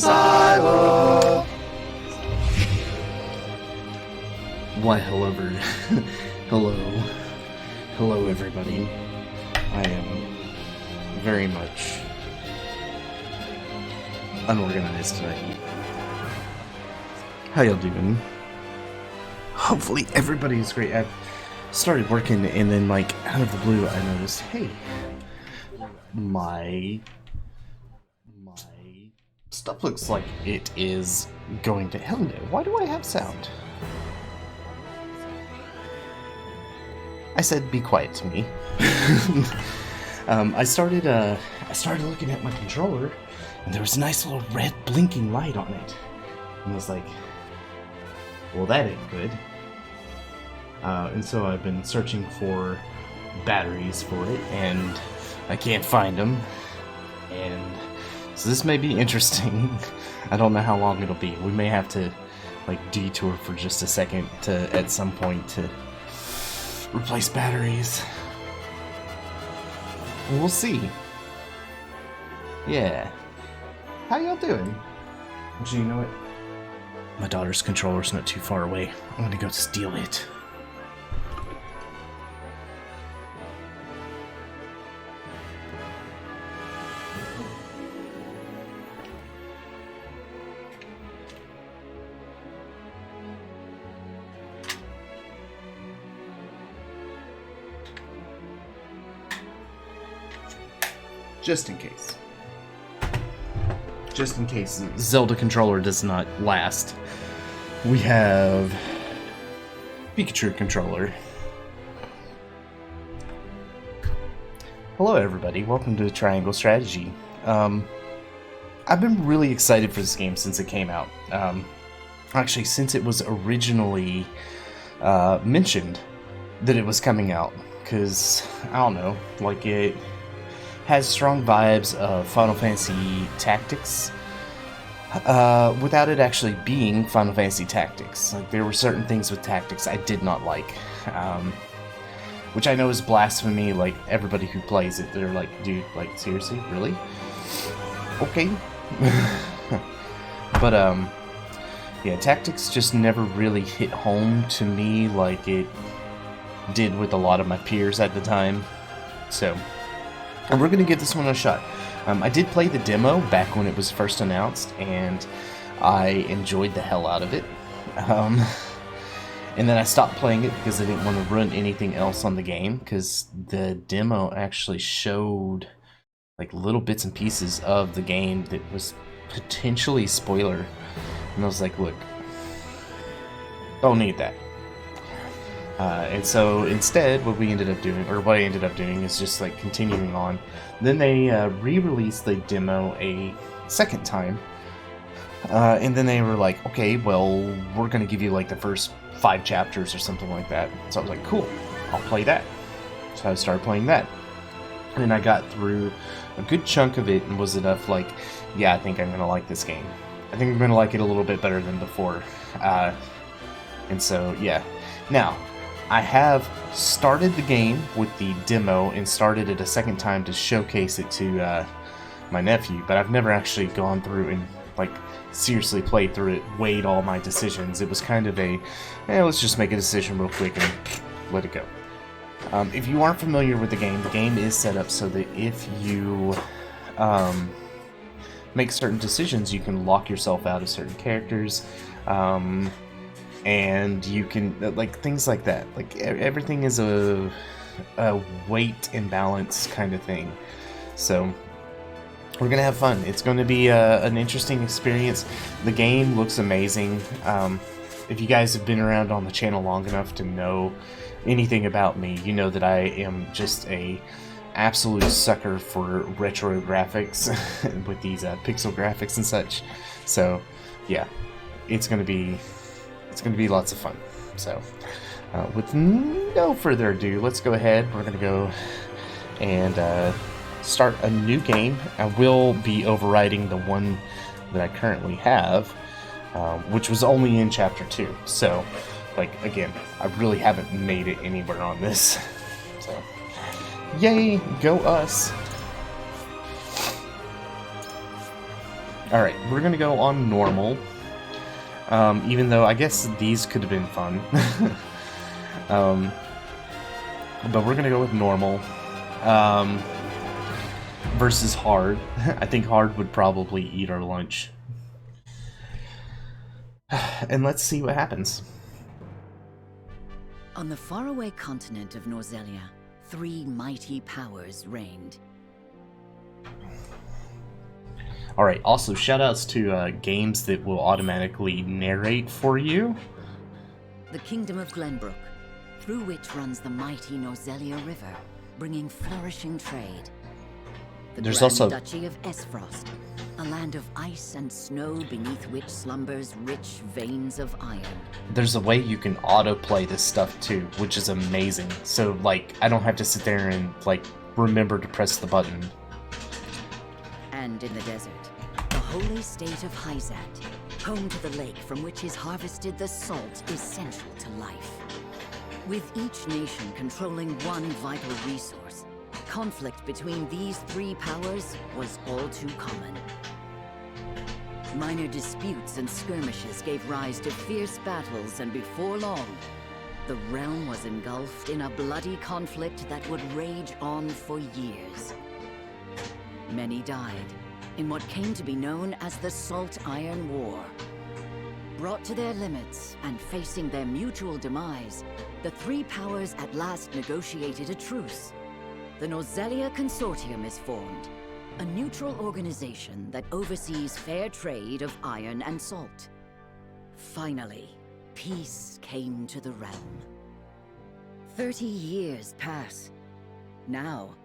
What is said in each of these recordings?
Silo! Why, hello everybody. I am very much unorganized tonight. How y'all doing? Hopefully everybody's great. I started working and then like out of the blue I noticed, hey, my stuff looks like it is going to hell no. Why do I have sound? I said be quiet to me. I started looking at my controller and there was a nice little red blinking light on it. And I was like, well, that ain't good. And so I've been searching for batteries for it and I can't find them. And so this may be interesting. I don't know how long it'll be. We may have to like detour for just a second to at some point to replace batteries. We'll see. Yeah. How y'all doing? Actually, you know what? My daughter's controller's not too far away. I'm gonna go steal it. Just in case. Just in case Zelda controller does not last. We have Pikachu controller. Hello everybody, welcome to Triangle Strategy. I've been really excited for this game since it came out. Actually, since it was originally mentioned that it was coming out. Because, I don't know, like it has strong vibes of Final Fantasy Tactics, without it actually being Final Fantasy Tactics. Like, there were certain things with Tactics I did not like, which I know is blasphemy. Like, everybody who plays it, they're like, dude, like, seriously? Really? Okay. But, yeah, Tactics just never really hit home to me like it did with a lot of my peers at the time, so and we're going to give this one a shot. I did play the demo back when it was first announced, and I enjoyed the hell out of it. And then I stopped playing it because I didn't want to run anything else on the game, because the demo actually showed like little bits and pieces of the game that was potentially spoiler. And I was like, look, don't need that. And so instead, what I ended up doing is just like continuing on. Then they re-released the demo a second time, and then they were like, okay, well, we're gonna give you like the first 5 chapters or something like that. So I was like, cool, I'll play that. So I started playing that, and then I got through a good chunk of it and was enough like, yeah, I think I'm gonna like this game. I think I'm gonna like it a little bit better than before. And so yeah, now I have started the game with the demo and started it a second time to showcase it to my nephew, but I've never actually gone through and like seriously played through it, weighed all my decisions. It was kind of a, let's just make a decision real quick and let it go. If you aren't familiar with the game is set up so that if you make certain decisions, you can lock yourself out of certain characters. And you can, like, things like that. Like, everything is a weight and balance kind of thing. So, we're going to have fun. It's going to be an interesting experience. The game looks amazing. If you guys have been around on the channel long enough to know anything about me, you know that I am just a absolute sucker for retro graphics with these pixel graphics and such. So, yeah, it's going to be lots of fun. So, with no further ado, let's go ahead. We're going to go and start a new game. I will be overriding the one that I currently have, which was only in Chapter 2. So, like, again, I really haven't made it anywhere on this. So, yay, go us! Alright, we're gonna go on normal. Even though I guess these could have been fun. But we're gonna go with normal. Versus hard. I think hard would probably eat our lunch. And let's see what happens. On the faraway continent of Norzelia, 3 mighty powers reigned. Alright, also shoutouts to games that will automatically narrate for you. The Kingdom of Glenbrook, through which runs the mighty Norzelia River, bringing flourishing trade. The There's Grand also Duchy of Esfrost, a land of ice and snow beneath which slumbers rich veins of iron. There's a way you can autoplay this stuff too, which is amazing. So, like, I don't have to sit there and, like, remember to press the button. And in the desert, the holy state of Hyzat, home to the lake from which is harvested the salt essential to life. With each nation controlling one vital resource, conflict between these 3 powers was all too common. Minor disputes and skirmishes gave rise to fierce battles, and before long, the realm was engulfed in a bloody conflict that would rage on for years. Many died in what came to be known as the Salt Iron War. Brought to their limits and facing their mutual demise, the 3 powers at last negotiated a truce. The Norzelia Consortium is formed, a neutral organization that oversees fair trade of iron and salt. Finally, peace came to the realm. 30 years pass. Now,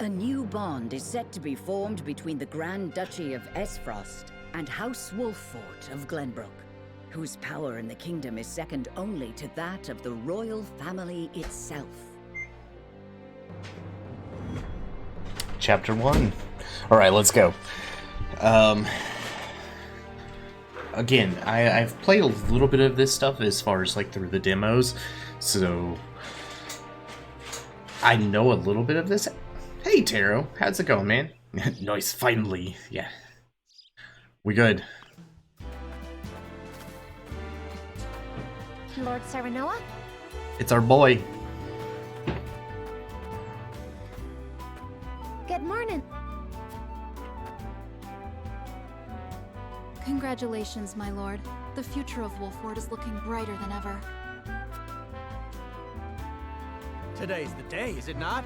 a new bond is set to be formed between the Grand Duchy of Esfrost and House Wolffort of Glenbrook, whose power in the kingdom is second only to that of the royal family itself. Chapter 1. Alright, let's go. Again, I've played a little bit of this stuff as far as, like, through the demos, so I know a little bit of this. Hey, Taro, how's it going, man? Nice, finally. Yeah. We good. Lord Serenoa? It's our boy. Good morning. Congratulations, my lord. The future of Wolffort is looking brighter than ever. Today's the day, is it not?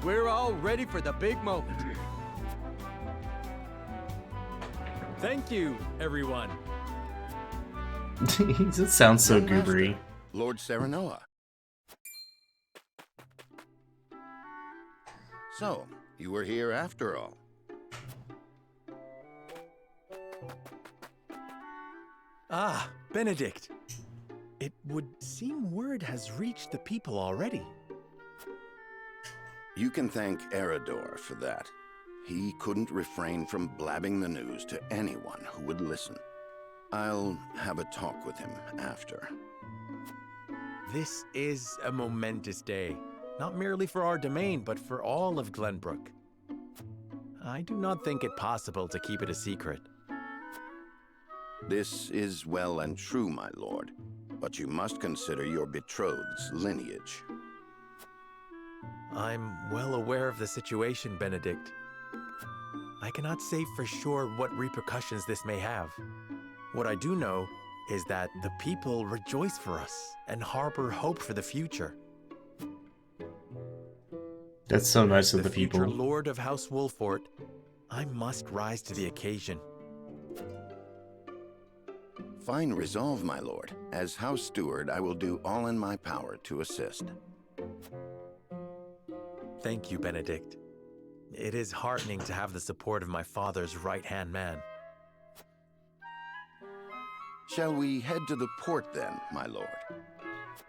We're all ready for the big moment. Thank you, everyone. He just sounds so Young master, goobery. Lord Serenoa. So, you were here after all. Ah, Benedict. It would seem word has reached the people already. You can thank Eridor for that. He couldn't refrain from blabbing the news to anyone who would listen. I'll have a talk with him after. This is a momentous day, not merely for our domain, but for all of Glenbrook. I do not think it possible to keep it a secret. This is well and true, my lord, but you must consider your betrothed's lineage. I'm well aware of the situation, Benedict. I cannot say for sure what repercussions this may have. What I do know is that the people rejoice for us and harbor hope for the future. That's so nice of the future people. Lord of House Wolffort, I must rise to the occasion. Fine resolve, my lord. As House Steward, I will do all in my power to assist. Thank you, Benedict. It is heartening to have the support of my father's right-hand man. Shall we head to the port then, my lord?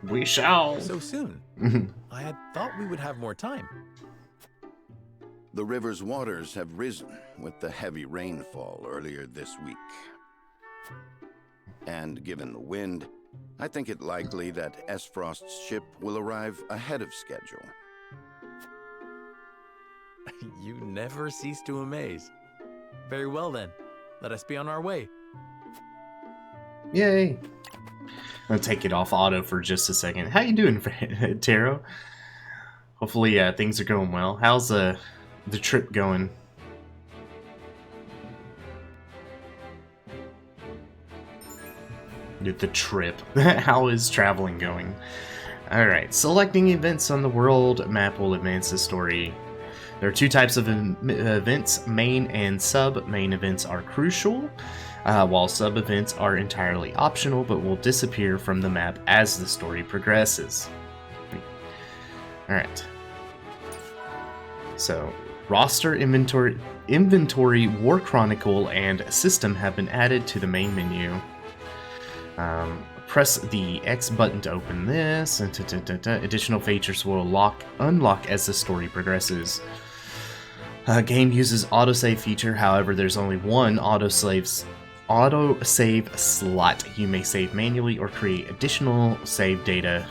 We shall. So soon? I had thought we would have more time. The river's waters have risen with the heavy rainfall earlier this week. And given the wind, I think it likely that Esfrost's ship will arrive ahead of schedule. You never cease to amaze. Very well then. Let us be on our way. Yay! I'm gonna take it off auto for just a second. How you doing, Taro? Hopefully things are going well. How's the trip going? The trip. How is traveling going? Alright, selecting events on the world map will advance the story. There are two types of events, main and sub. Main events are crucial, while sub events are entirely optional but will disappear from the map as the story progresses. Alright. So, roster, inventory, War Chronicle, and system have been added to the main menu. Press the X button to open this, and additional features will unlock as the story progresses. Game uses autosave feature, however there's only one autosave slot. You may save manually or create additional save data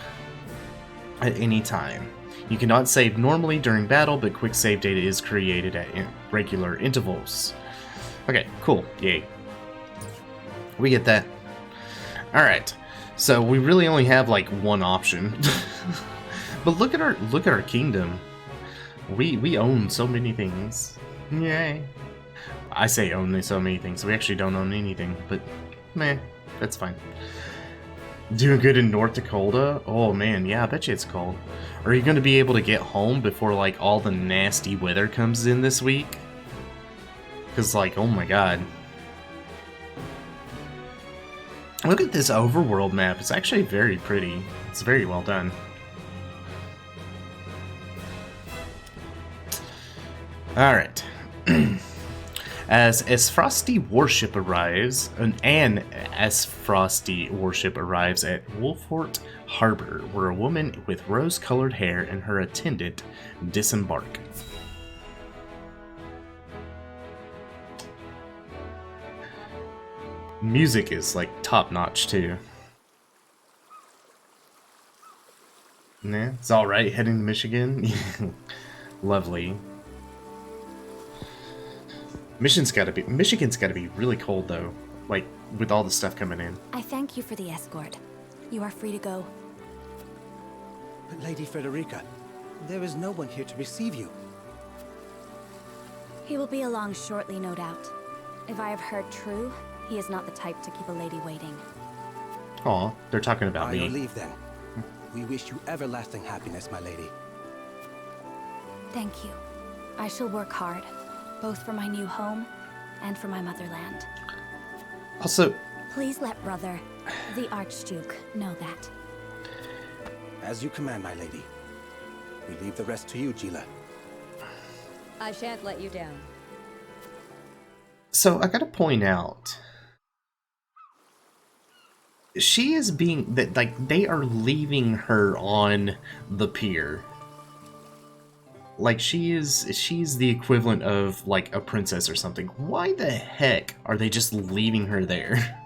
at any time. You cannot save normally during battle, but quick save data is created at regular intervals. Okay, cool. Yay. We get that. Alright. So we really only have like one option. But look at our kingdom. We own so many things. Yay. I say own so many things. We actually don't own anything, but meh, that's fine. Doing good in North Dakota? Oh man, yeah, I bet you it's cold. Are you going to be able to get home before like all the nasty weather comes in this week? Because like, oh my god. Look at this overworld map. It's actually very pretty. It's very well done. Alright. As Frosty warship arrives, an Frosty warship arrives at Wolfort Harbor, where a woman with rose-colored hair and her attendant disembark. Music is like top-notch too. Nah, it's alright heading to Michigan. Lovely. Michigan's gotta be really cold though, like with all the stuff coming in. I thank you for the escort. You are free to go. But Lady Frederica, there is no one here to receive you. He will be along shortly, no doubt. If I have heard true, he is not the type to keep a lady waiting. Aw, they're talking about By me. your leave then. We wish you everlasting happiness, my lady. Thank you. I shall work hard, both for my new home and for my motherland. Also, Please let brother, the Archduke, know that. As you command, my lady. We leave the rest to you, Gila. I shan't let you down. so I gotta point out, she is being that like they are leaving her on the pier. Like she's the equivalent of like a princess or something. Why the heck are they just leaving her there?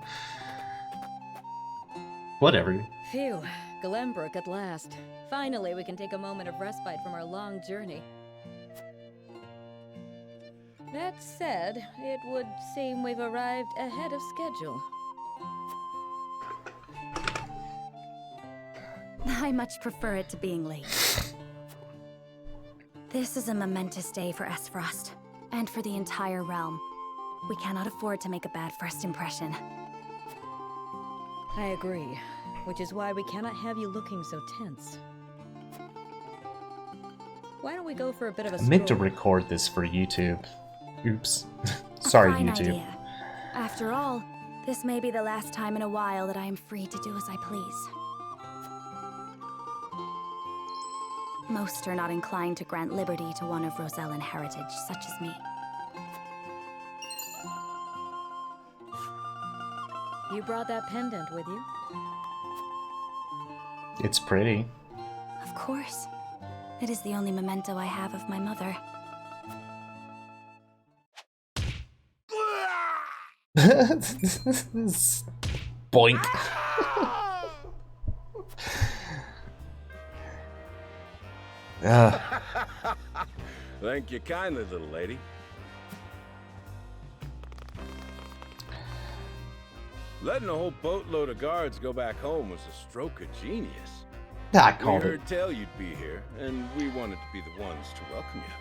Whatever. Phew, Glenbrook at last. Finally, we can take a moment of respite from our long journey. That said, it would seem we've arrived ahead of schedule. I much prefer it to being late. This is a momentous day for Frost, and for the entire realm. We cannot afford to make a bad first impression. I agree, which is why we cannot have you looking so tense. Why don't we go for a bit of a I meant to stroll? record this for YouTube. Oops. Sorry, A fine YouTube. idea. After all, this may be the last time in a while that I am free to do as I please. Most are not inclined to grant liberty to one of Rosellan heritage, such as me. You brought that pendant with you? It's pretty. Of course. It is the only memento I have of my mother. Boink. Thank you kindly, little lady. Letting a whole boatload of guards go back home was a stroke of genius. I We called it. heard tell you'd be here, and we wanted to be the ones to welcome you.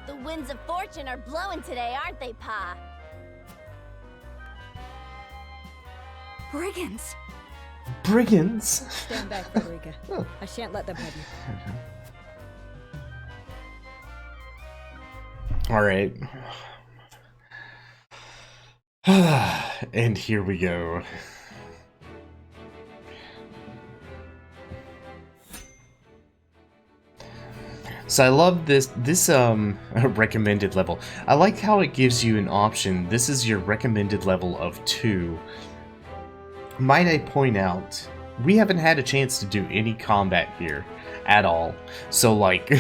The winds of fortune are blowing today, aren't they, Pa? Brigands! Brigands. Stand back, Frederica. I shan't let them have you. All right. And here we go. So I love this recommended level. I like how it gives you an option. This is your recommended level of 2. Might I point out, we haven't had a chance to do any combat here at all. So like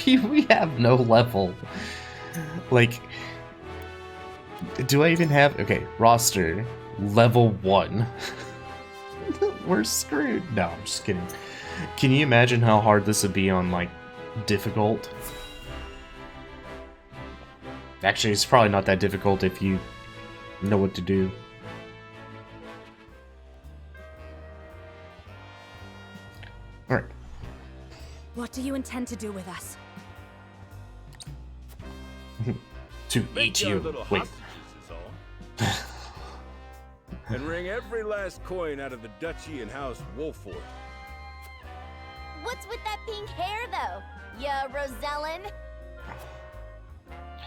we have no level. Like, do I even have, okay, roster level 1. We're screwed. No, I'm just kidding. Can you imagine how hard this would be on, like, difficult? Actually, it's probably not that difficult if you know what to do. Alright. What do you intend to do with us? To Make eat our you. little Wait. hostages is all. And wring every last coin out of the duchy and house Wolford. What's with that pink hair, though? Ya Rosellen?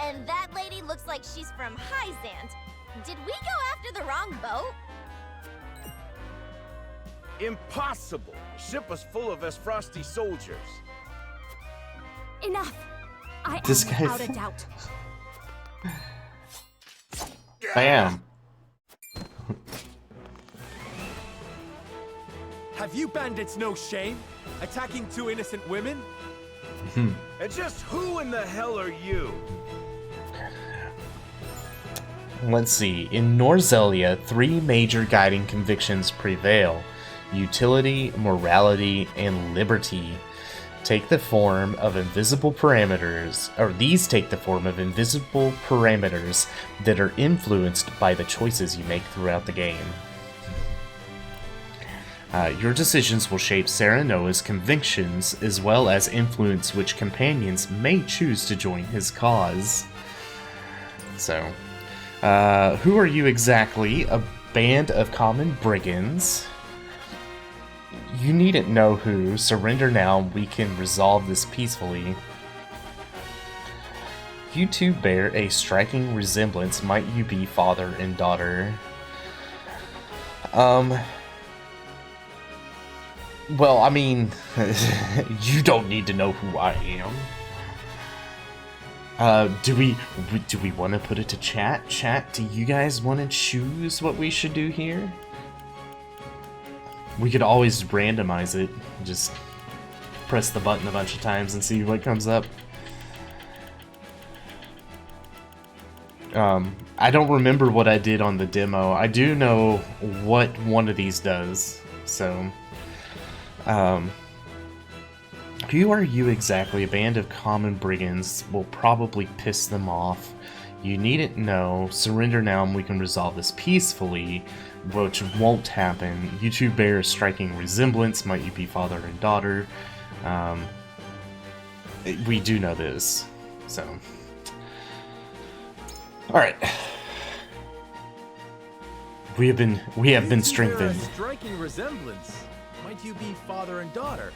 And that lady looks like she's from Hyzant. Did we go after the wrong boat? Impossible! The ship was full of Frosty soldiers. Enough! I This am guy- without a doubt. I am. Have you bandits no shame? Attacking 2 innocent women? And just who in the hell are you? Let's see. In Norzelia, 3 major guiding convictions prevail. Utility, morality, and liberty take the form of invisible parameters, or these take the form of invisible parameters that are influenced by the choices you make throughout the game. Your decisions will shape Serenoa's convictions, as well as influence which companions may choose to join his cause. So, who are you exactly? A band of common brigands. You needn't know who. Surrender now and we can resolve this peacefully. You two bear a striking resemblance. Might you be father and daughter? Well, I mean, you don't need to know who I am. Do we want to put it to chat? Chat, do you guys want to choose what we should do here? We could always randomize it. Just press the button a bunch of times and see what comes up. I don't remember what I did on the demo. I do know what one of these does, so... who are you exactly? A band of common brigands will probably piss them off. You needn't know. Surrender now and we can resolve this peacefully, which won't happen. You two bear a striking resemblance. Might you be father and daughter? We do know this, so... Alright. We have been strengthened. A striking resemblance. Might you be father and daughter?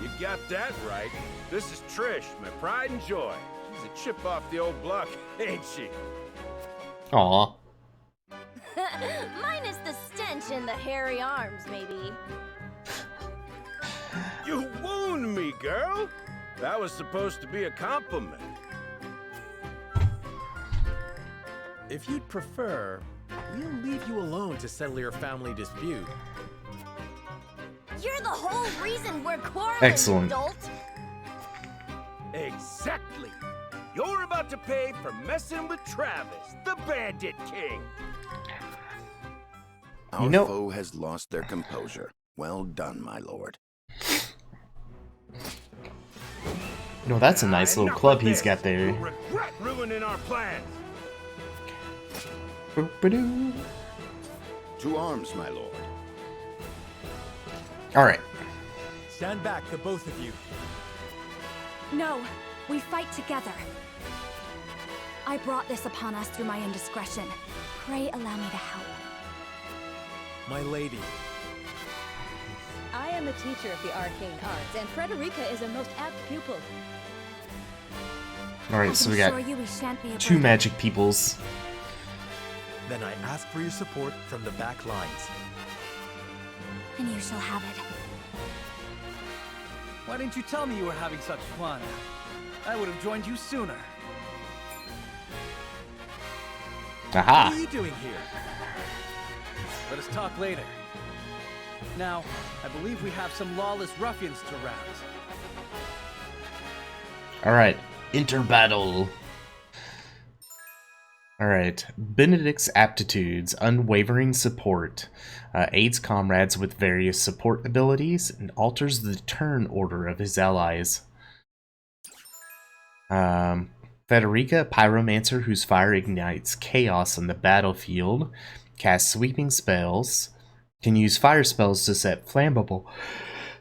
You got that right. This is Trish, my pride and joy. She's a chip off the old block, ain't she? Aw. Minus the stench and the hairy arms, maybe. You wound me, girl! That was supposed to be a compliment. If you'd prefer, we'll leave you alone to settle your family dispute. You're the whole reason we're quarreling, Excellent. dolt. Exactly. You're about to pay for messing with Travis, the Bandit King. Our know- foe has lost their composure. Well done, my lord. No, that's a nice little Enough club of he's this. got there. You'll regret ruining our plans. Boop-a-doo. To arms, my lord. Alright. Stand back, the both of you. No, we fight together. I brought this upon us through my indiscretion. Pray allow me to help. My lady. I am a teacher of the arcane arts, and Frederica is a most apt pupil. Alright, so we got two burden. magic peoples. Then I ask for your support from the back lines. And you shall have it. Why didn't you tell me you were having such fun? I would have joined you sooner. Aha! What are you doing here? Let us talk later. Now, I believe we have some lawless ruffians to rouse. Alright, enter battle. Alright, Benedict's aptitudes, unwavering support, aids comrades with various support abilities, and alters the turn order of his allies. Frederica, pyromancer whose fire ignites chaos on the battlefield, casts sweeping spells, can use fire spells to set flammable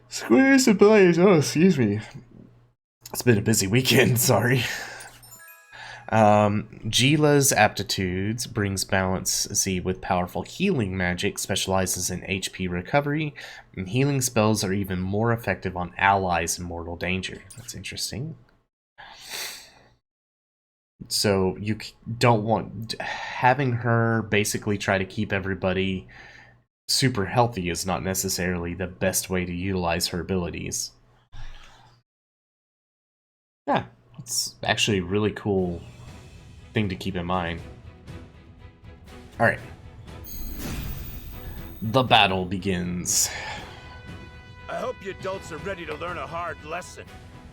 squares ablaze. Oh, excuse me. It's been a busy weekend, sorry. Gila's aptitudes brings balance with powerful healing magic, specializes in HP recovery, and healing spells are even more effective on allies in mortal danger. That's interesting. So you don't want having her basically try to keep everybody super healthy is not necessarily the best way to utilize her abilities. Yeah, it's actually a really cool thing to keep in mind. Alright. The battle begins. I hope you adults are ready to learn a hard lesson.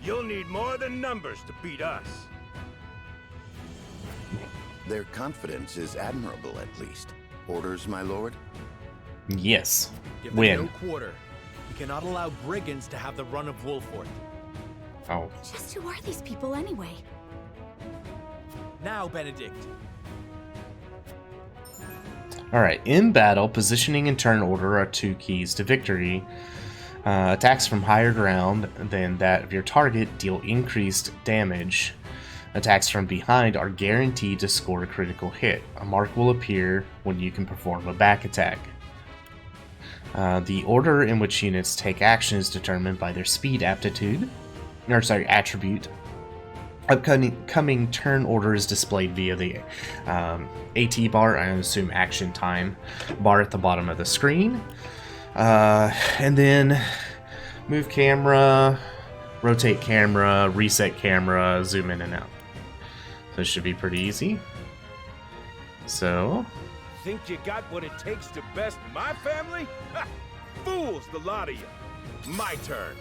You'll need more than numbers to beat us. Their confidence is admirable, at least. Orders, my lord? Yes. Give them Win. no quarter. We cannot allow brigands to have the run of Wolfort. Oh. Just who are these people anyway? Now, Benedict. Alright, in battle, positioning and turn order are two keys to victory. Attacks from higher ground than that of your target deal increased damage. Attacks from behind are guaranteed to score a critical hit. A mark will appear when you can perform a back attack. The order in which units take action is determined by their speed attribute. Upcoming turn order is displayed via the AT bar, I assume action time bar at the bottom of the screen. And then move camera, rotate camera, reset camera, zoom in and out. So it should be pretty easy. So... Think you got what it takes to best my family? Ha! Fools, the lot of you. My turn.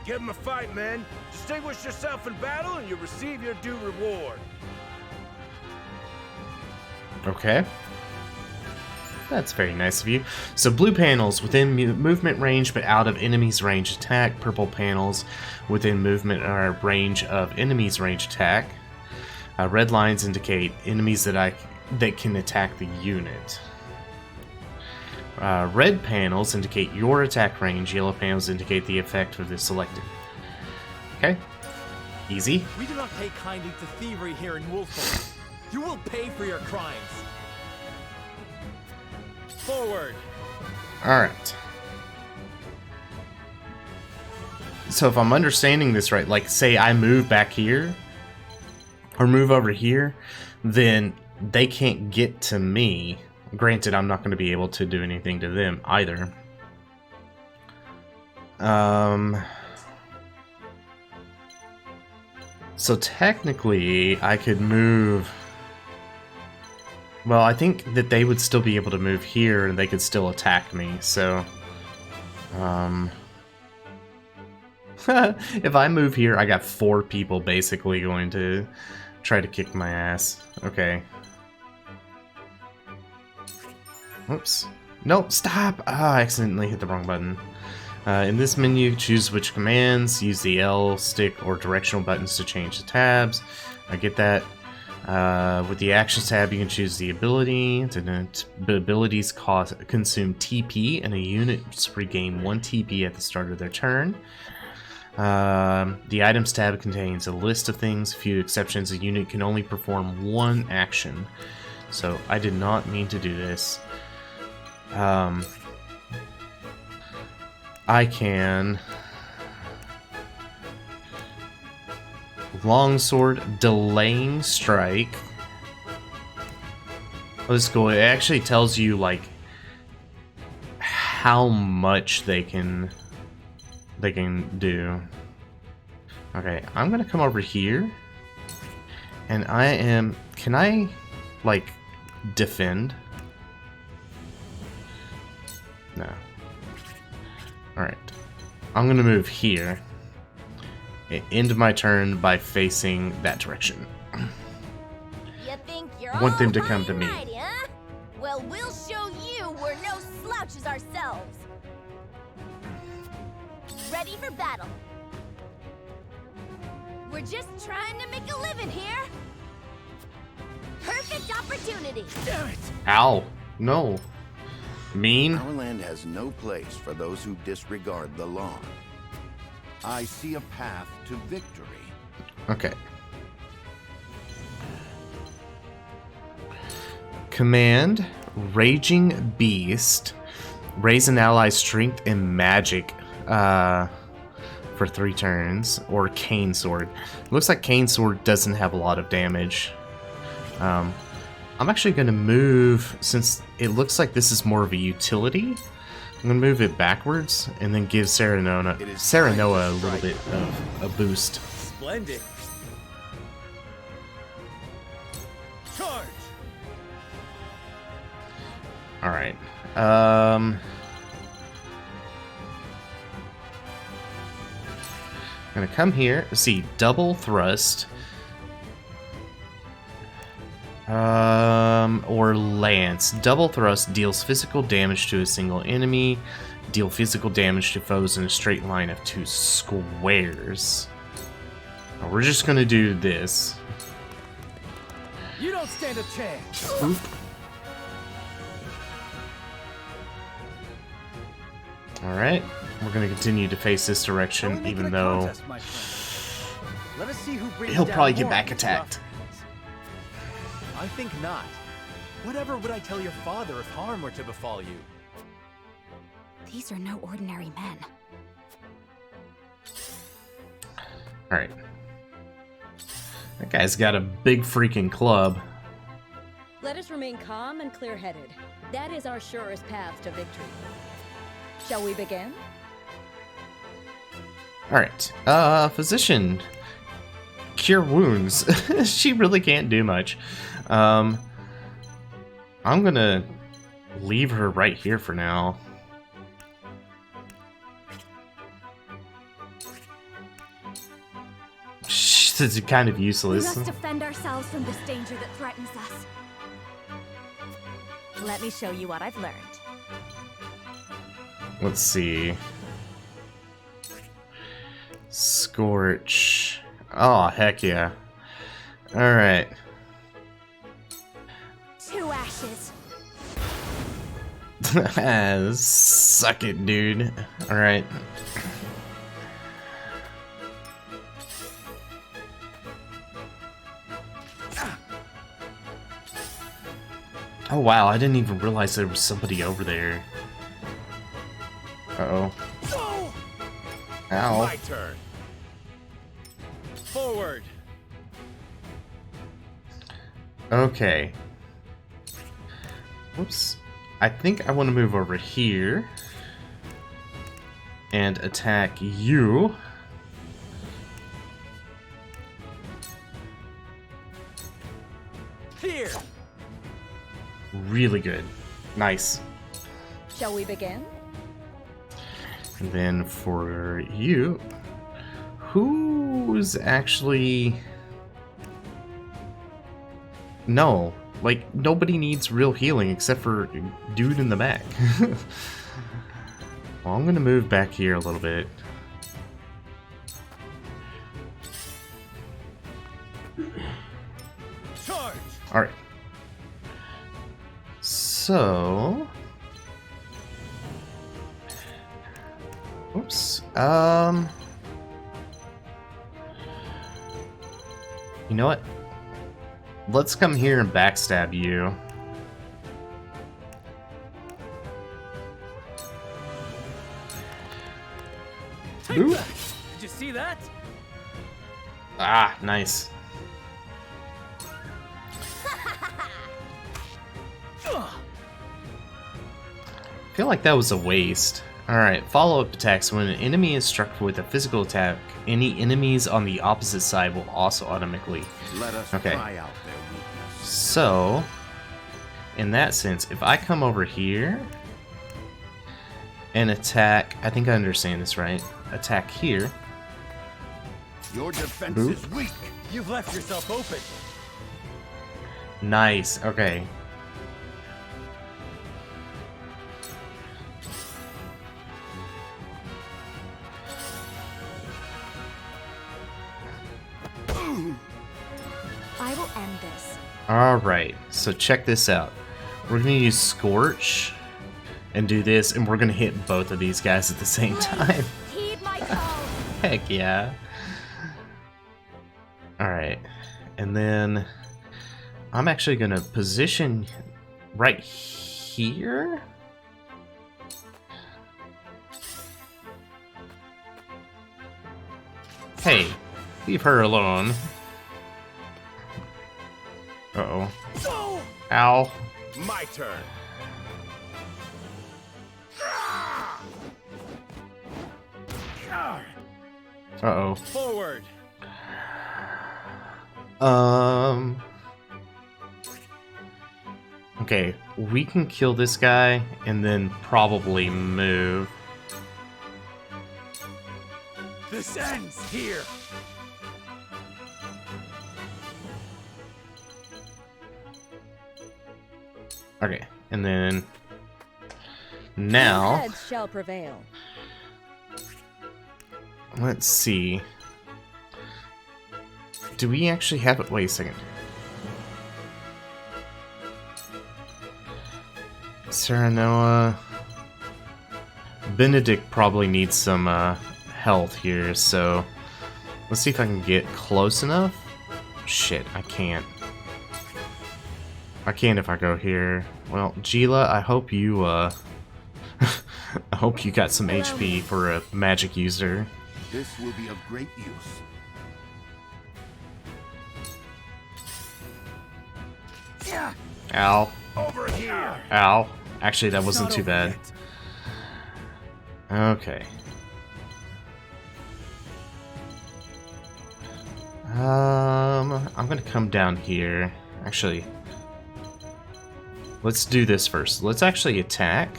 Give 'em a fight, men. Distinguish yourself in battle and you'll receive your due reward. Okay. That's very nice of you. So blue panels within movement range but out of enemy's range attack. Purple panels within movement or range of enemy's range attack. Red lines indicate enemies that can attack the unit. Red panels indicate your attack range. Yellow panels indicate the effect of the selected. Okay. Easy. We do not take kindly to thievery here in Wolfort. You will pay for your crimes. Forward. Alright. So if I'm understanding this right, like say I move back here, or move over here, then they can't get to me. Granted, I'm not going to be able to do anything to them either. So technically, I could move... Well, I think that they would still be able to move here, and they could still attack me, so... If I move here, I got 4 people basically going to try to kick my ass. Okay. Whoops. Nope, stop! Ah, I accidentally hit the wrong button. In this menu, choose which commands. Use the L, stick, or directional buttons to change the tabs. I get that. With the Actions tab, you can choose the ability. Abilities consume TP, and a unit regain 1 TP at the start of their turn. The Items tab contains a list of things. Few exceptions, a unit can only perform 1 action. So I did not mean to do this. I can longsword, delaying strike. Oh, this is cool. It actually tells you like how much they can do. Okay, I'm gonna come over here, and can I like defend? No. Alright. I'm gonna move here. End my turn by facing that direction. You think you're I want them to all come to high me. and mighty, huh? Well, we'll show you we're no slouches ourselves. Ready for battle. We're just trying to make a living here. Perfect opportunity. Damn it! Ow! No. Mean? Our land has no place for those who disregard the law. I see a path to victory. Okay. Command Raging Beast. Raise an ally's strength and magic for 3 turns. Or Cane Sword. Looks like Cane Sword doesn't have a lot of damage. I'm actually going to move, since it looks like this is more of a utility, I'm going to move it backwards and then give Serenoa a little bit of a boost. Splendid. Charge. Alright. I'm going to come here, see, double thrust. Or Lance. Double thrust deals physical damage to a single enemy. Deal physical damage to foes in a straight line of 2 squares. Now, we're just gonna do this. You don't stand a chance. Oop. Alright, we're gonna continue to face this direction, even though Let us see who brings he'll down probably get more back of these attacked. I think not. Whatever would I tell your father if harm were to befall you? These are no ordinary men. Alright. That guy's got a big freaking club. Let us remain calm and clear-headed. That is our surest path to victory. Shall we begin? Alright. Physician. Cure wounds. She really can't do much. I'm gonna leave her right here for now. It's kind of We useless. must defend ourselves from this danger that threatens us. Let me show you what I've learned. Let's see. Scorch. Oh, heck yeah. Alright. 2 ashes. Suck it, dude. Alright. Oh wow, I didn't even realize there was somebody over there. Uh-oh. Ow. My turn. Forward. Okay. Whoops. I think I want to move over here and attack you. Here. Really good. Nice. Shall we begin? And then for you, who's actually... No, like, nobody needs real healing except for dude in the back. Well, I'm gonna move back here a little bit. Charge. Alright. So... Oops. You know what? Let's come here and backstab you. Take Boop. that! Did you see that? Ah, nice. I feel like that was a waste. Alright, follow-up attacks. When an enemy is struck with a physical attack, any enemies on the opposite side will also automatically... Let us Okay. try out their weakness. So, in that sense, if I come over here and attack... I think I understand this right. Attack here. Your defense Boop. is weak. You've left yourself open. Nice, okay. I will end this. Alright, so check this out. We're gonna use Scorch and do this, and we're gonna hit both of these guys at the same time. Heed my call. Heck yeah. Alright, and then I'm actually gonna position right here. Hey, leave her alone. Uh-oh. Go! Ow. My turn. Uh-oh. Forward. Okay, we can kill this guy and then probably move. This ends here. Okay, and then now Heads shall prevail. let's see. Do we actually have it? Wait a second. Sarah Noah. Benedict probably needs some health here, so let's see if I can get close enough. Shit, I can't. I can if I go here. Well, Gila, I hope you I hope you got some HP for a magic user. This will be of great use. Ow. Over here. Ow. Actually, that It's wasn't not too over bad. yet. Okay. I'm gonna come down here. Actually, let's do this first. Let's actually attack.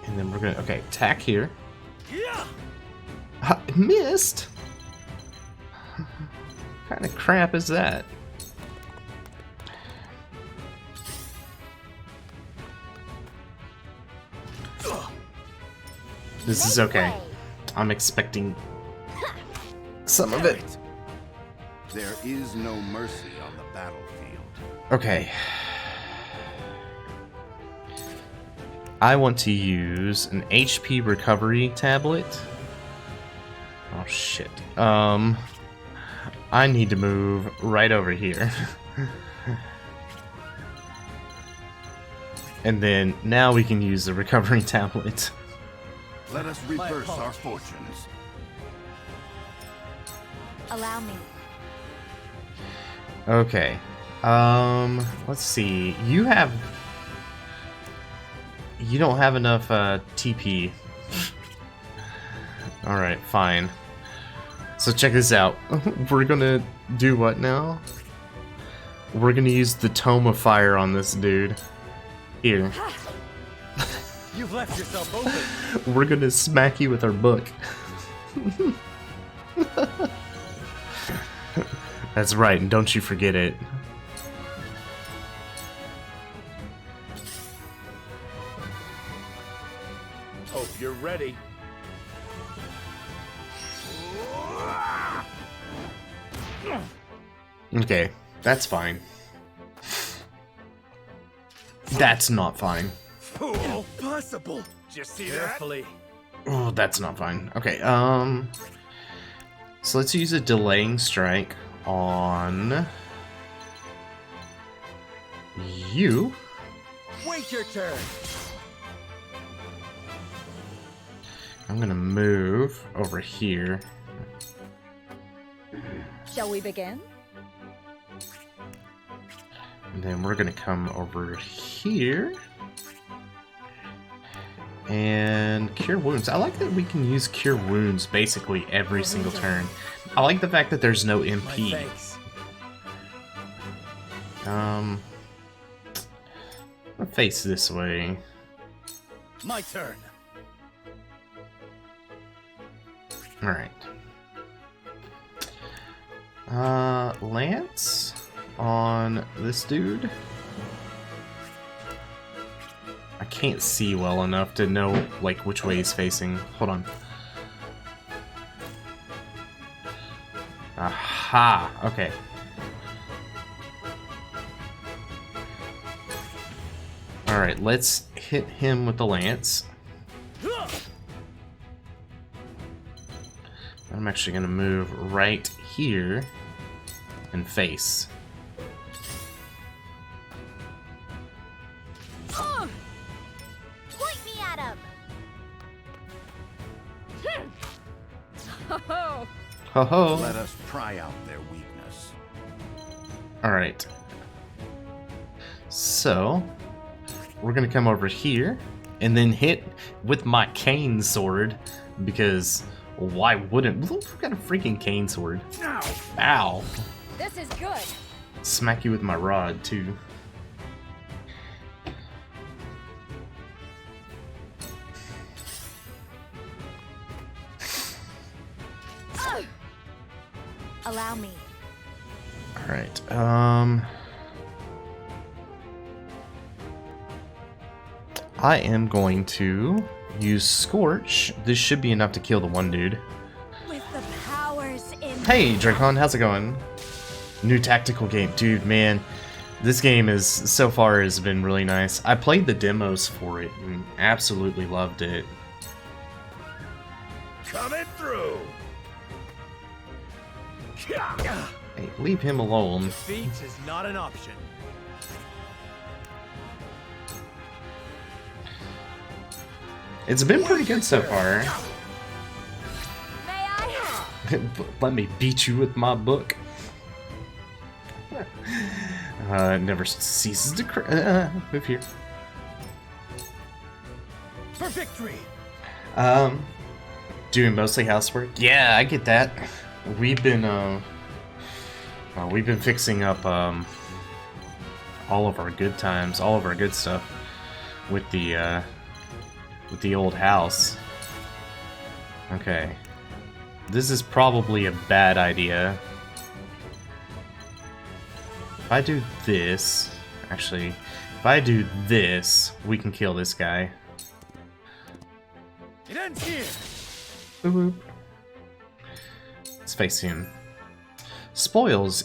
And then we're gonna, okay, attack here. Yeah. Missed? What kind of crap is that? This is okay. I'm expecting some of it. There is no mercy on the battlefield. Okay. I want to use an HP recovery tablet. Oh shit. I need to move right over here. And then now we can use the recovery tablet. Let us reverse our fortunes. Allow me. Okay. Let's see. You don't have enough TP. Alright, fine. So check this out. We're gonna do what now? We're gonna use the Tome of Fire on this dude. Here. You've left yourself open. We're gonna smack you with our book. That's right, and don't you forget it. Hope you're ready. Okay, that's fine. That's not fine. Fool! Impossible! Did you see Carefully. Oh, that's not fine. Okay, so let's use a delaying strike on you. Wait your turn. I'm gonna move over here. Shall we begin? And then we're gonna come over here. And cure wounds. I like that we can use cure wounds basically every single turn. I like the fact that there's no MP. I'll face this way. My turn. Alright. Lance on this dude. I can't see well enough to know, like, which way he's facing. Hold on. Aha! Okay. Alright, let's hit him with the lance. I'm actually going to move right here and face. Point me at him! Oh, Ho ho! Let us pry out their weakness. Alright. So, we're going to come over here and then hit with my cane sword because why wouldn't? Look, we've got a freaking cane sword. Ow! this is good. Smack you with my rod, too. Allow me. Alright, I am going to use Scorch. This should be enough to kill the one dude. With the powers in Hey, Dracon, how's it going? New tactical game. Dude, man, this game is, so far, has been really nice. I played the demos for it and absolutely loved it. Coming through! Hey, leave him alone. Defeat is not an option. It's been pretty good so far. May I? Let me beat you with my book. It never ceases to move here. For victory! Doing mostly housework. Yeah, I get that. We've been fixing up all of our good times, all of our good stuff with the old house. Okay, this is probably a bad idea. If I do this, actually, if I do this, we can kill this guy. It ends here! Boop, boop. Let's face him. Spoils.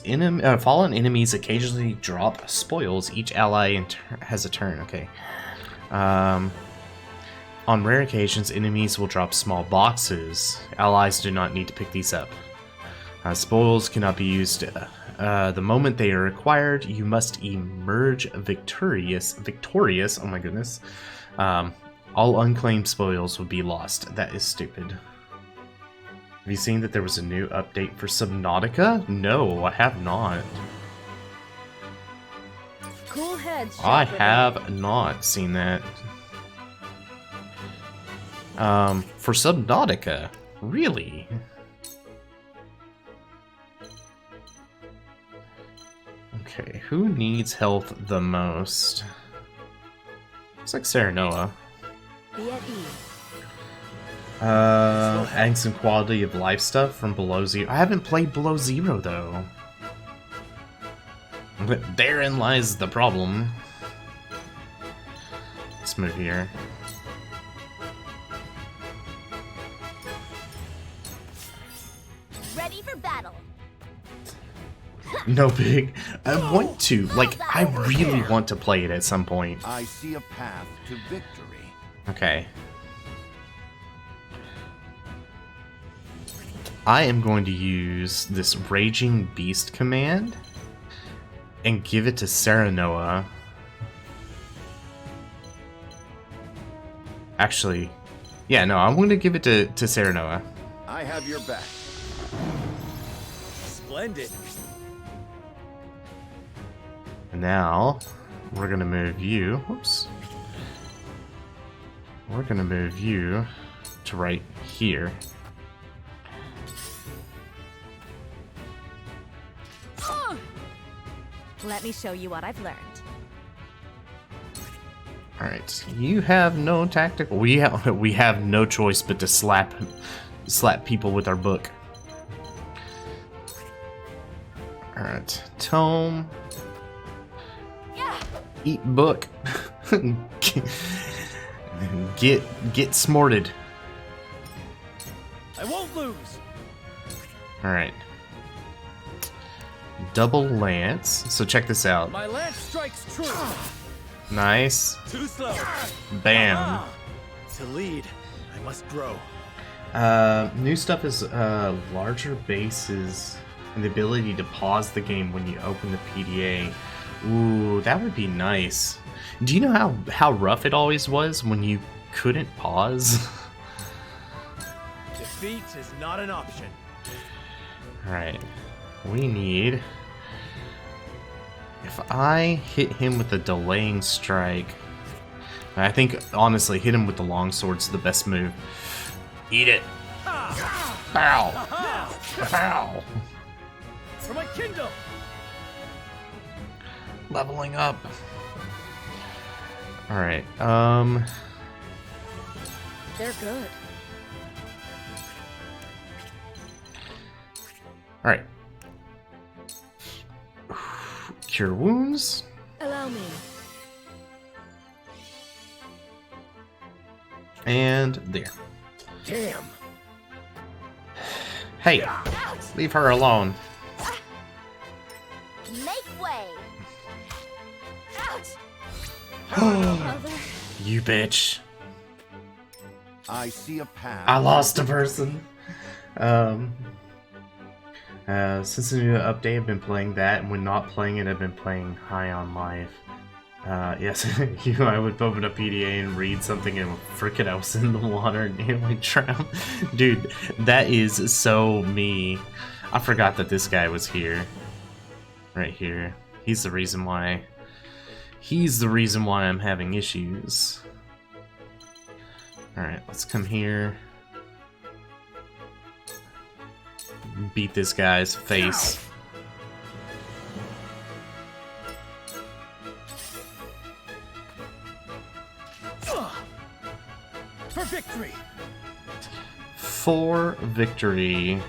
Fallen enemies occasionally drop spoils. Each ally has a turn. Okay. On rare occasions, enemies will drop small boxes. Allies do not need to pick these up. Spoils cannot be used the moment they are acquired. You must emerge victorious. Oh my goodness. All unclaimed spoils will be lost. That is stupid. Have you seen that there was a new update for Subnautica? No, I have not. Cool heads. I Shepherd. have not seen that. For Subnautica? Really? Okay, who needs health the most? Looks like Serenoa. Be at ease. Adding some quality of life stuff from Below Zero. I haven't played Below Zero, though. But therein lies the problem. Let's move here. Ready for battle. No big. I want to. Like, I really want to play it at some point. I see a path to victory. Okay. I am going to use this Raging Beast command and give it to Serenoa. Actually, yeah, no, I'm going to give it to Serenoa. I have your back. Splendid. And now, we're going to move you. Whoops. We're going to move you to right here. Let me show you what I've learned. Alright, you have no tactical. We have no choice but to slap people with our book. Alright, tome. Yeah. Eat book. Get smarted. I won't lose. Alright. Double lance. So check this out. My lance strikes true. Nice. Too slow. Bam. To lead, I must grow. New stuff is larger bases and the ability to pause the game when you open the PDA. Ooh, that would be nice. Do you know how rough it always was when you couldn't pause? Defeat is not an option. Alright. We need... If I hit him with a delaying strike... I think, honestly, hit him with the longsword's the best move. Eat it! Pow! Pow! For my kingdom! Leveling up. Alright, They're good. Alright. Cure wounds. Allow me. And there. Damn. Hey, leave her alone. Make way. You bitch. I see a path. I lost a person. Since the new update, I've been playing that, and when not playing it, I've been playing High on Life. Yes, I would open up PDA and read something, and frickin' I was in the water and nearly drowned. Dude, that is so me. I forgot that this guy was here. Right here. He's the reason why I'm having issues. Alright, let's come here. Beat this guy's face. For victory! For victory.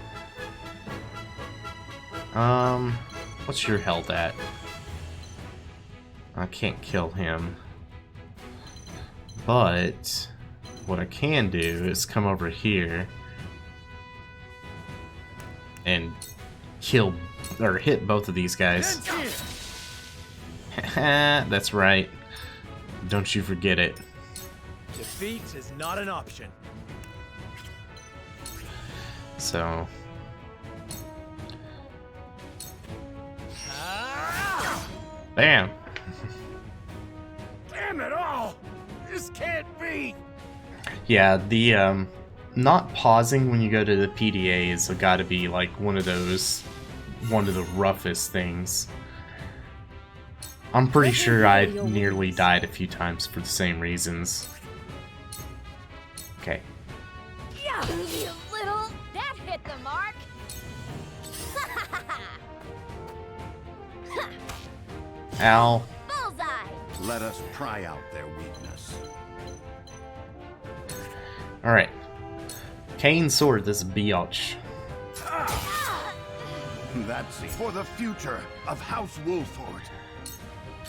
What's your health at? I can't kill him. But what I can do is come over here and kill or hit both of these guys. That's right. Don't you forget it. Defeat is not an option. So bam. Damn it all! This can't be! Yeah, the not pausing when you go to the PDA is gotta be like one of the roughest things. I'm pretty sure I nearly died a few times for the same reasons. Okay. Yeah, you little. That hit the mark. Ow. Bullseye. Let us pry out their weakness. Alright. Cane sword this biatch. That's it. For the future of House Wolford.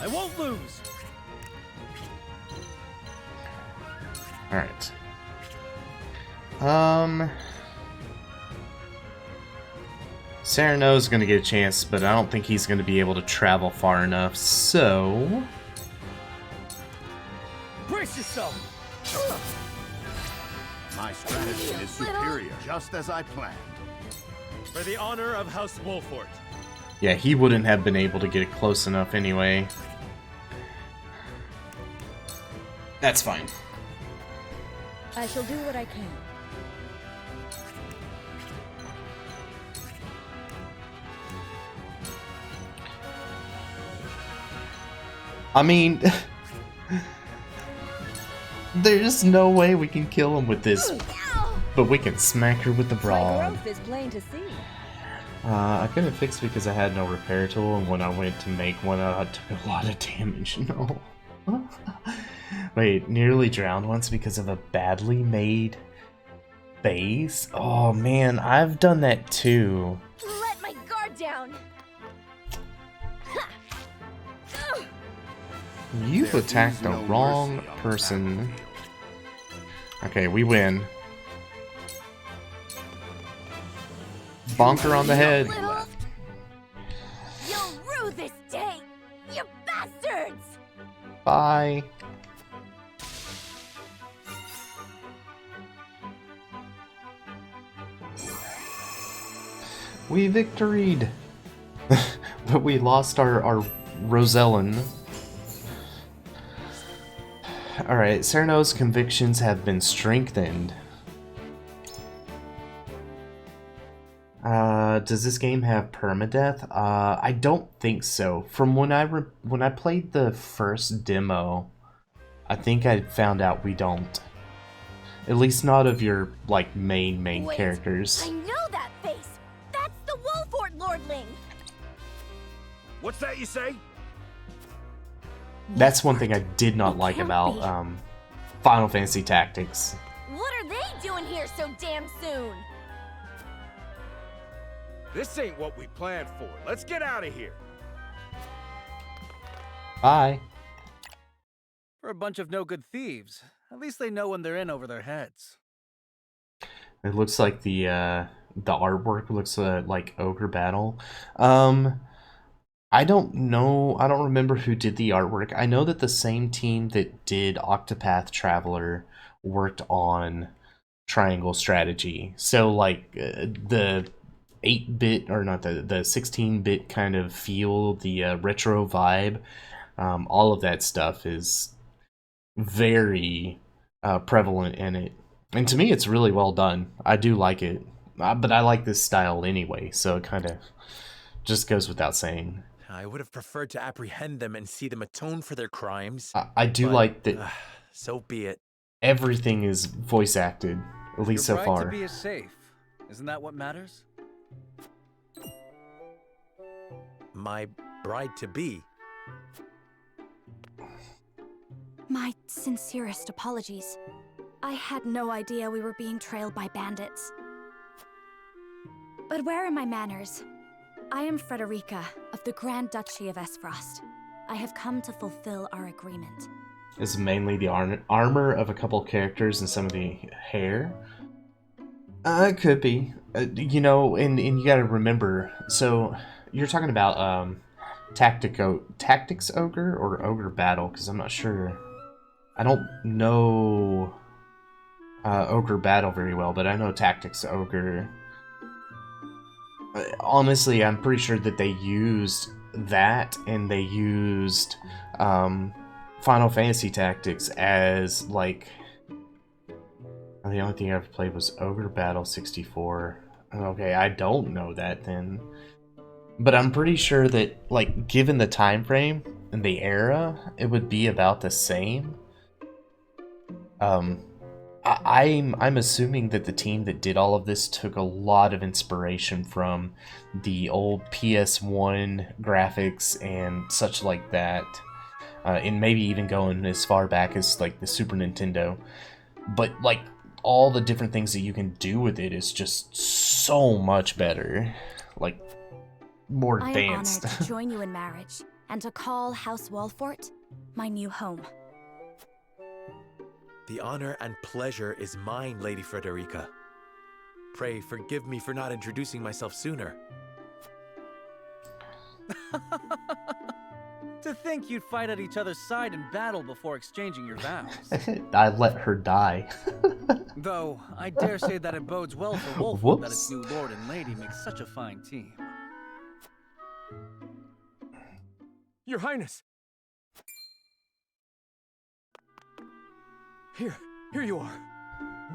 I won't lose! Alright. Cyrano's going to get a chance, but I don't think he's going to be able to travel far enough, so... Brace yourself! My strategy is superior, just as I planned. For the honor of House Wolfort. Yeah, he wouldn't have been able to get it close enough anyway. That's fine. I shall do what I can. I mean, there's no way we can kill him with this, but we can smack her with the My broad. growth is plain to see. I couldn't fix because I had no repair tool, and when I went to make one, I took a lot of damage. No. Wait, nearly drowned once because of a badly made base? Oh man, I've done that too. Let my guard down. You've attacked the wrong person. Okay, we win. Bonker on the head. You'll rue this day, you bastards! Bye. We victoried! But we lost our Rosellan. Alright, Cyrano's convictions have been strengthened. Does this game have permadeath? I don't think so. From when I played the first demo, I think I found out we don't. At least not of your, like, main Wait, characters. I know that face! That's the Wolfort Lordling! What's that you say? That's one thing I did not like about Final Fantasy Tactics. What are they doing here so damn soon? This ain't what we planned for. Let's get out of here. Bye. For a bunch of no-good thieves. At least they know when they're in over their heads. It looks like the artwork looks like Ogre Battle. I don't know. I don't remember who did the artwork. I know that the same team that did Octopath Traveler worked on Triangle Strategy. So like the 8-bit or not the 16-bit kind of feel, the retro vibe, all of that stuff is very prevalent in it. And to me, it's really well done. I do like it, but I like this style anyway, so it kind of just goes without saying. I would have preferred to apprehend them and see them atone for their crimes. I do like that. So be it. Everything is voice acted, at least Your so bride far. to be is safe. Isn't that what matters? My bride-to-be. My sincerest apologies. I had no idea we were being trailed by bandits. But where are my manners? I am Frederica of the Grand Duchy of Esfrost. I have come to fulfill our agreement. Is mainly the armor of a couple characters and some of the hair. It could be. You know, and you gotta remember, so you're talking about Tactics Ogre or Ogre Battle, because I'm not sure. I don't know Ogre Battle very well, but I know Tactics Ogre. Honestly, I'm pretty sure that they used that, and they used Final Fantasy Tactics as, like... The only thing I ever played was Ogre Battle 64. Okay, I don't know that then. But I'm pretty sure that, like, given the time frame and the era, it would be about the same. I'm assuming that the team that did all of this took a lot of inspiration from the old PS1 graphics and such like that, and maybe even going as far back as like the Super Nintendo. But like all the different things that you can do with it is just so much better, like more advanced. I am honored to join you in marriage and to call House Wolfort my new home. The honor and pleasure is mine, Lady Frederica. Pray forgive me for not introducing myself sooner. To think you'd fight at each other's side in battle before exchanging your vows. I let her die. Though, I dare say that it bodes well for Wolfwood that its new lord and lady make such a fine team. Your Highness! Here you are.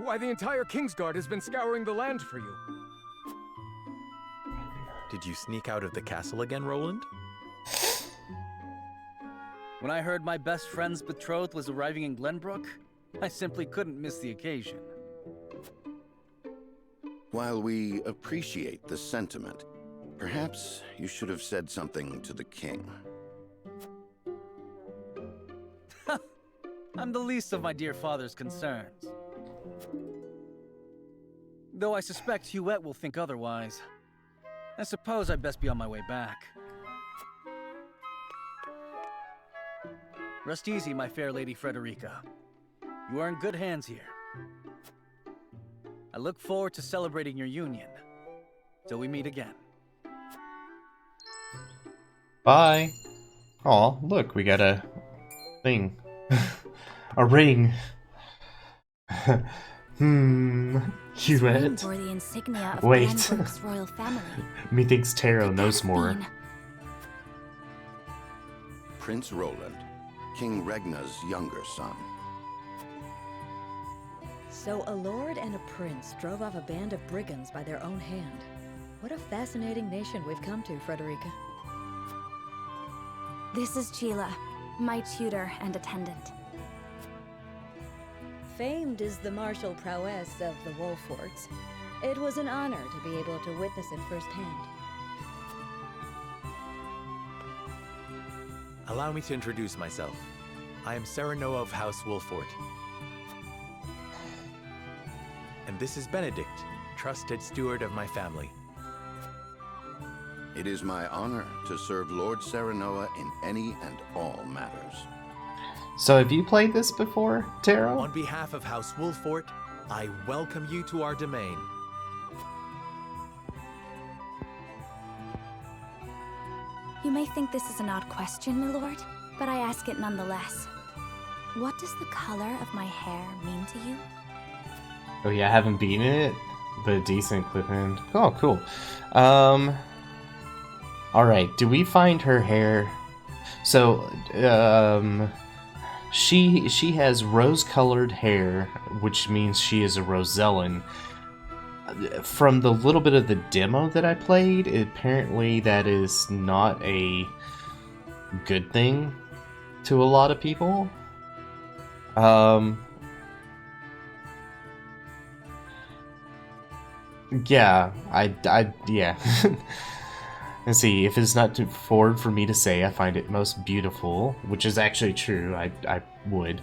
Why, the entire Kingsguard has been scouring the land for you. Did you sneak out of the castle again, Roland? When I heard my best friend's betrothed was arriving in Glenbrook, I simply couldn't miss the occasion. While we appreciate the sentiment, perhaps you should have said something to the king. I'm the least of my dear father's concerns. Though I suspect Huette will think otherwise. I suppose I'd best be on my way back. Rest easy, my fair Lady Frederica. You are in good hands here. I look forward to celebrating your union. Till we meet again. Bye. Aw, look, we got a thing. A ring. Huette. Bore the insignia of Wait. Glenbrook's royal family. Methinks Taro knows more. Prince Roland, King Regna's younger son. So a lord and a prince drove off a band of brigands by their own hand. What a fascinating nation we've come to, Frederica. This is Sheila, my tutor and attendant. Famed is the martial prowess of the Wolforts. It was an honor to be able to witness it firsthand. Allow me to introduce myself. I am Serenoa of House Wolfort. And this is Benedict, trusted steward of my family. It is my honor to serve Lord Serenoa in any and all matters. So have you played this before, Taro? On behalf of House Wolfort, I welcome you to our domain. You may think this is an odd question, my lord, but I ask it nonetheless. What does the color of my hair mean to you? Oh yeah, I haven't beaten it, but a decent clip in. Oh, cool. Alright, do we find her hair? So, she has rose-colored hair, which means she is a Rosellan. From the little bit of the demo that I played, apparently that is not a good thing to a lot of people. Yeah, yeah. Let's see, if it's not too forward for me to say I find it most beautiful, which is actually true, I would.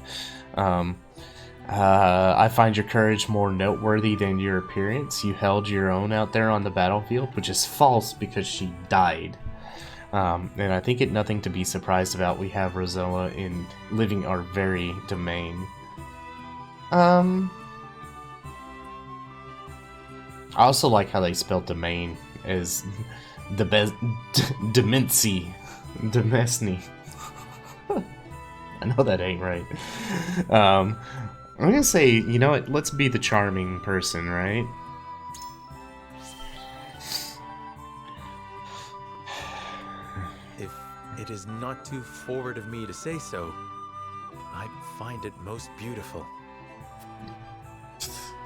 I find your courage more noteworthy than your appearance. You held your own out there on the battlefield, which is false because she died. And I think it nothing to be surprised about. We have Rosella in living our very domain. I also like how they spelled domain as the best Demency. Demesny. I know that ain't right. I'm gonna say, you know what, let's be the charming person, right? If it is not too forward of me to say so, I find it most beautiful.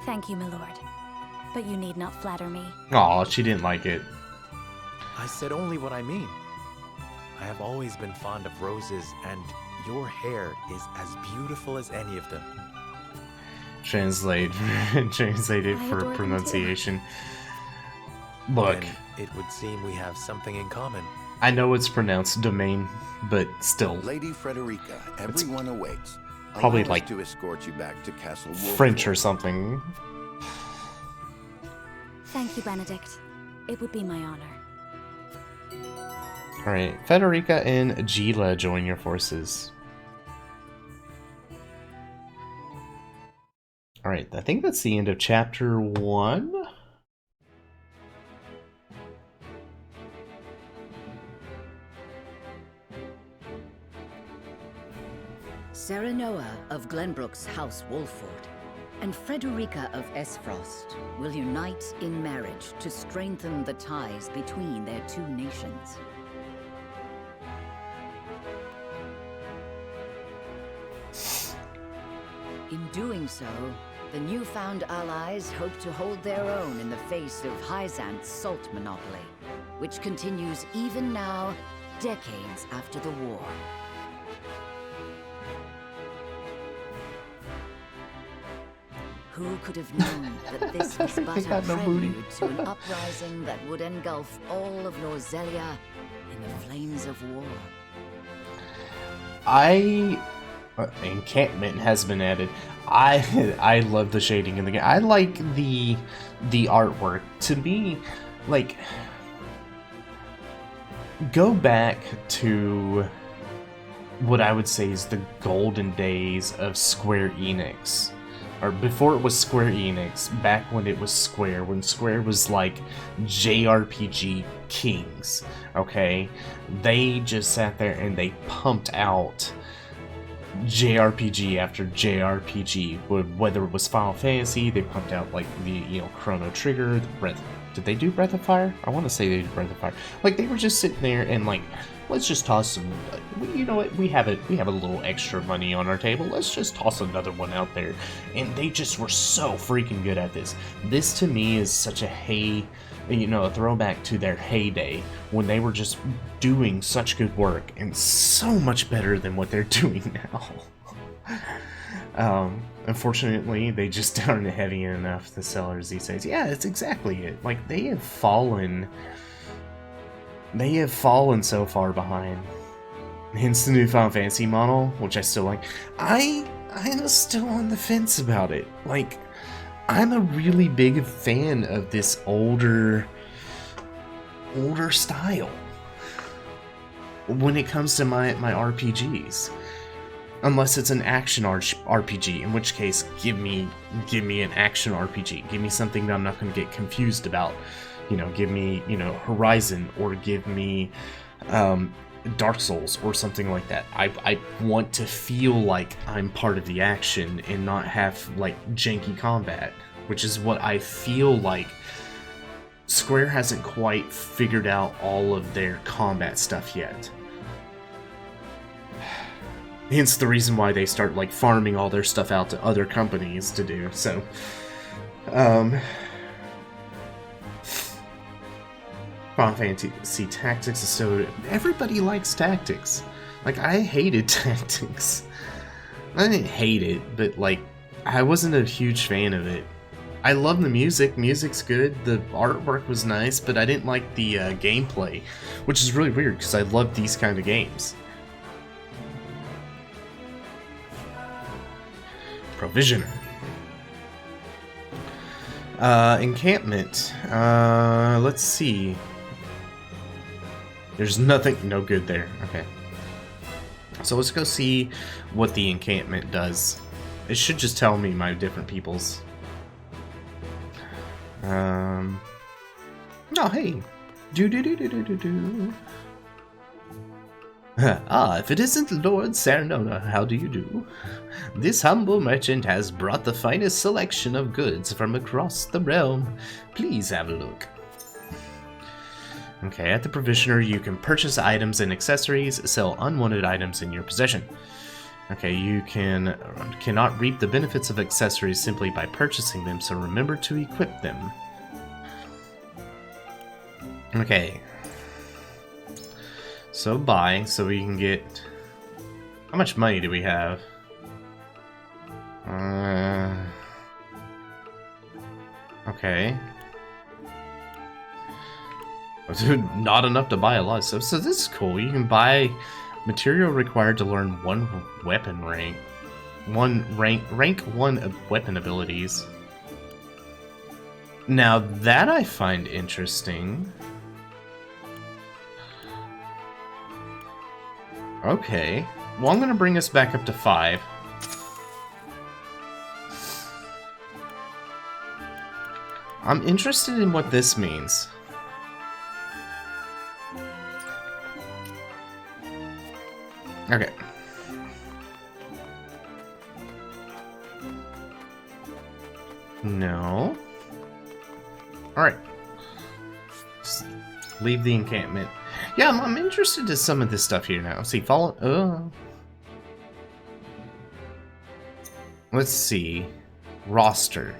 Thank you, my lord. But you need not flatter me. Aw, she didn't like it. I said only what I mean. I have always been fond of roses, and your hair is as beautiful as any of them. Translated for pronunciation. Look, Then it would seem we have something in common. I know it's pronounced domain, but still. Lady Frederica, everyone awaits. Probably Allow us like to escort you back to Castle Wolford. French or something. Thank you, Benedict. It would be my honor. Alright, Federica and Gila join your forces. Alright, I think that's the end of chapter 1. Serenoa of Glenbrook's House Wolford and Frederica of Esfrost will unite in marriage to strengthen the ties between their two nations. In doing so, the newfound allies hope to hold their own in the face of Hyzant's salt monopoly, which continues even now, decades after the war. Who could have known that this was but a prelude to an uprising that would engulf all of Norzelia in the flames of war? Encampment has been added. I love the shading in the game. I like the artwork. To me, like, go back to what I would say is the golden days of Square Enix. Or before it was Square Enix, back when it was Square, when Square was like JRPG kings, okay? They just sat there and they pumped out JRPG after JRPG. Whether it was Final Fantasy, they pumped out like the, Chrono Trigger, did they do Breath of Fire? I want to say they did Breath of Fire. Like, they were just sitting there and like, let's just toss some, you know what, we have a little extra money on our table, let's just toss another one out there. And they just were so freaking good at this. This to me is such a a throwback to their heyday, when they were just doing such good work, and so much better than what they're doing now. Unfortunately, they just aren't heavy enough, the sellers these days. Yeah, it's exactly it. Like, they have fallen so far behind. Hence the new Final Fantasy model, which I still like. I'm still on the fence about it. Like, I'm a really big fan of this older style when it comes to my RPGs. Unless it's an action RPG, in which case, give me an action RPG. Give me something that I'm not going to get confused about. Give me, Horizon, or give me Dark Souls, or something like that. I want to feel like I'm part of the action and not have, like, janky combat, which is what I feel like Square hasn't quite figured out all of their combat stuff yet. Hence the reason why they start, like, farming all their stuff out to other companies to do, so... Final Fantasy Tactics is so... Everybody likes Tactics. Like, I hated Tactics. I didn't hate it, but, like, I wasn't a huge fan of it. I love the music. Music's good. The artwork was nice, but I didn't like the gameplay, which is really weird, because I love these kind of games. Provisioner. Encampment. Let's see. There's nothing, no good there. Okay. So let's go see what the encampment does. It should just tell me my different peoples. Oh, hey. Do. Ah, if it isn't Lord Serenona, how do you do? This humble merchant has brought the finest selection of goods from across the realm. Please have a look. Okay, at the Provisioner, you can purchase items and accessories, sell unwanted items in your possession. Okay, you cannot reap the benefits of accessories simply by purchasing them, so remember to equip them. Okay. So buy, so we can get... How much money do we have? Okay. Not enough to buy a lot of stuff. So this is cool. You can buy material required to learn one weapon rank. Rank 1 of weapon abilities. Now that I find interesting. Okay. Well, I'm gonna bring us back up to 5. I'm interested in what this means. Okay. No. Alright. Leave the encampment. Yeah, I'm interested in some of this stuff here now. See, follow... Let's see. Roster.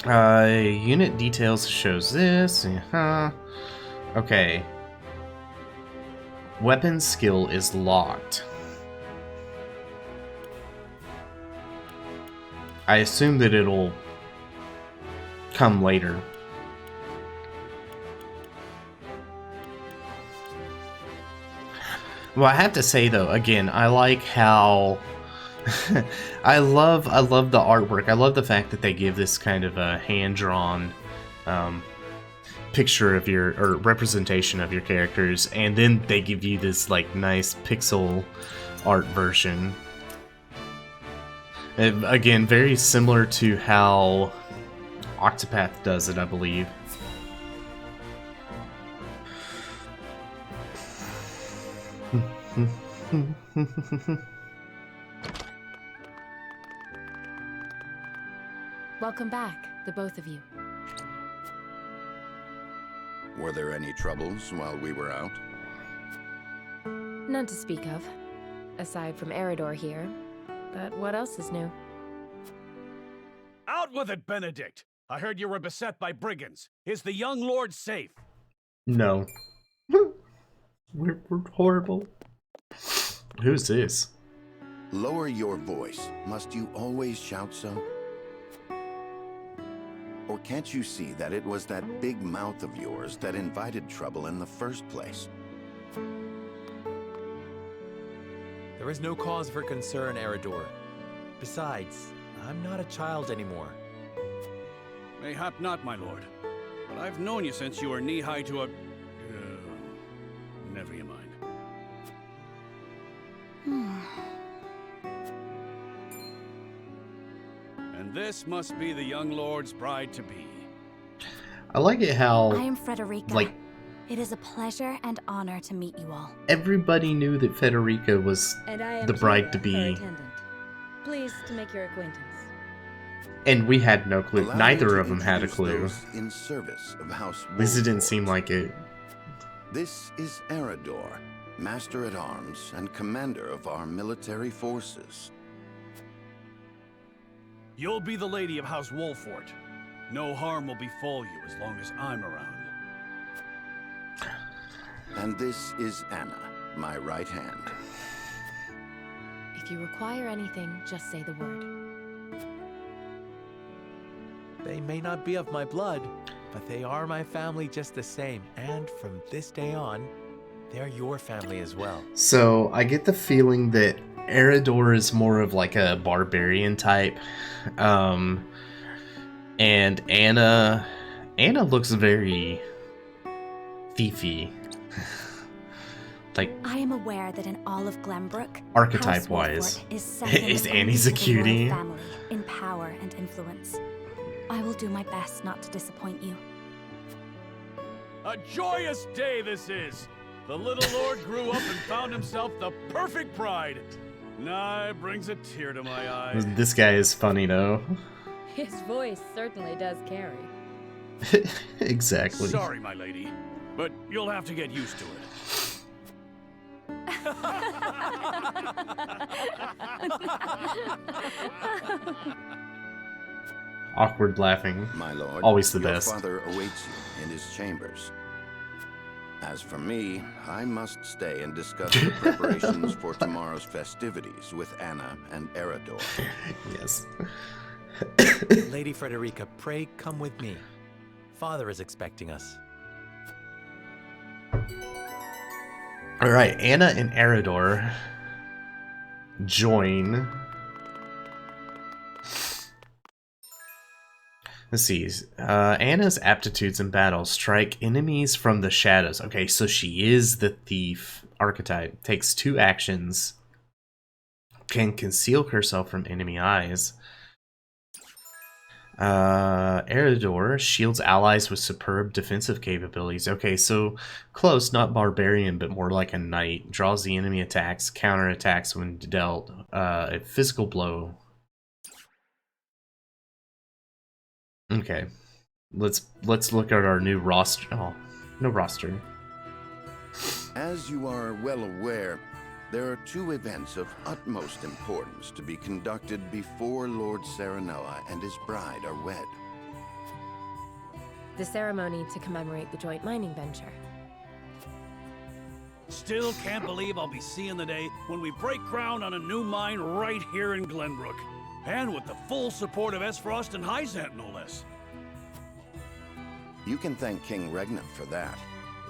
Unit details shows this. Okay. Weapon skill is locked. I assume that it'll come later. Well, I have to say though, again, I like how I love the artwork. I love the fact that they give this kind of a hand-drawn picture of your, or representation of your characters, and then they give you this like nice pixel art version. And, again, very similar to how Octopath does it, I believe. Welcome back, the both of you. Were there any troubles while we were out? None to speak of, aside from Eridor here. But what else is new? Out with it, Benedict! I heard you were beset by brigands. Is the young lord safe? No. We're horrible. Who's this? Lower your voice. Must you always shout so? Or can't you see that it was that big mouth of yours that invited trouble in the first place? There is no cause for concern, Eridor. Besides, I'm not a child anymore. Mayhap not, my lord. But I've known you since you were knee-high to a... never you mind. And this must be the young lord's bride-to-be. I like it how... I am Frederica. Like, it is a pleasure and honor to meet you all. everybody knew that Federica was And I am the Kira, bride-to-be. her attendant. Pleased to make your acquaintance. And we had no clue. Allow me Neither to of them had a introduce clue. those in service of House At least it didn't Wolford. seem like it. This is Eridor, Master-at-Arms and Commander of our military forces. You'll be the lady of House Wolford. No harm will befall you as long as I'm around. And this is Anna, my right hand. If you require anything, just say the word. They may not be of my blood, but they are my family just the same. And from this day on, they're your family as well. So, I get the feeling that Eridor is more of like a barbarian type. And Anna looks very thiefy. Like, I am aware that in all of Glenbrook, archetype-wise, House Wolford is second is only Annie's to a the cutie? royal family in power and influence. I will do my best not to disappoint you. A joyous day this is! The little lord grew up and found himself the perfect bride. Nigh brings a tear to my eye. This guy is funny though. His voice certainly does carry. Exactly. Sorry, my lady, but you'll have to get used to it. Awkward laughing. My lord, Always the your best. father awaits you in his chambers. As for me, I must stay and discuss the preparations for tomorrow's festivities with Anna and Eridor. Yes. Lady Frederica, pray come with me. Father is expecting us. Alright, Anna and Eridor join. Let's see. Anna's aptitudes in battle strike enemies from the shadows. Okay, so she is the thief archetype. Takes 2 actions. Can conceal herself from enemy eyes. Eridor shields allies with superb defensive capabilities. Okay, so close, not barbarian, but more like a knight. Draws the enemy attacks, counterattacks when dealt a physical blow. Okay, let's look at our new roster. Oh, no roster. As you are well aware, there are two events of utmost importance to be conducted before Lord Serenoa and his bride are wed. The ceremony to commemorate the joint mining venture. Still can't believe I'll be seeing the day when we break ground on a new mine right here in Glenbrook. And with the full support of Esfrost and Hyzant, no less. You can thank King Regna for that.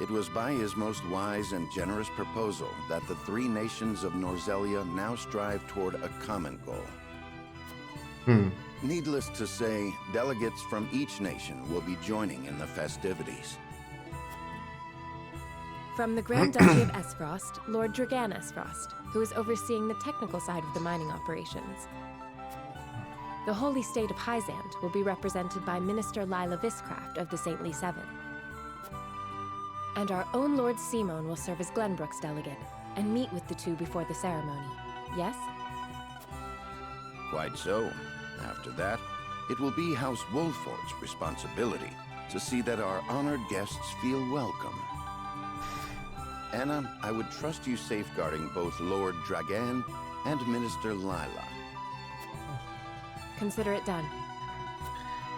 It was by his most wise and generous proposal that the three nations of Norzelia now strive toward a common goal. Needless to say, delegates from each nation will be joining in the festivities. From the Grand Duchy of Esfrost, Lord Dragan Esfrost, who is overseeing the technical side of the mining operations. The Holy State of Hyzant will be represented by Minister Lila Viscraft of the Saintly Seven. And our own Lord Simon will serve as Glenbrook's delegate and meet with the two before the ceremony. Yes? Quite so. After that, it will be House Wolford's responsibility to see that our honored guests feel welcome. Anna, I would trust you safeguarding both Lord Dragan and Minister Lila. Consider it done.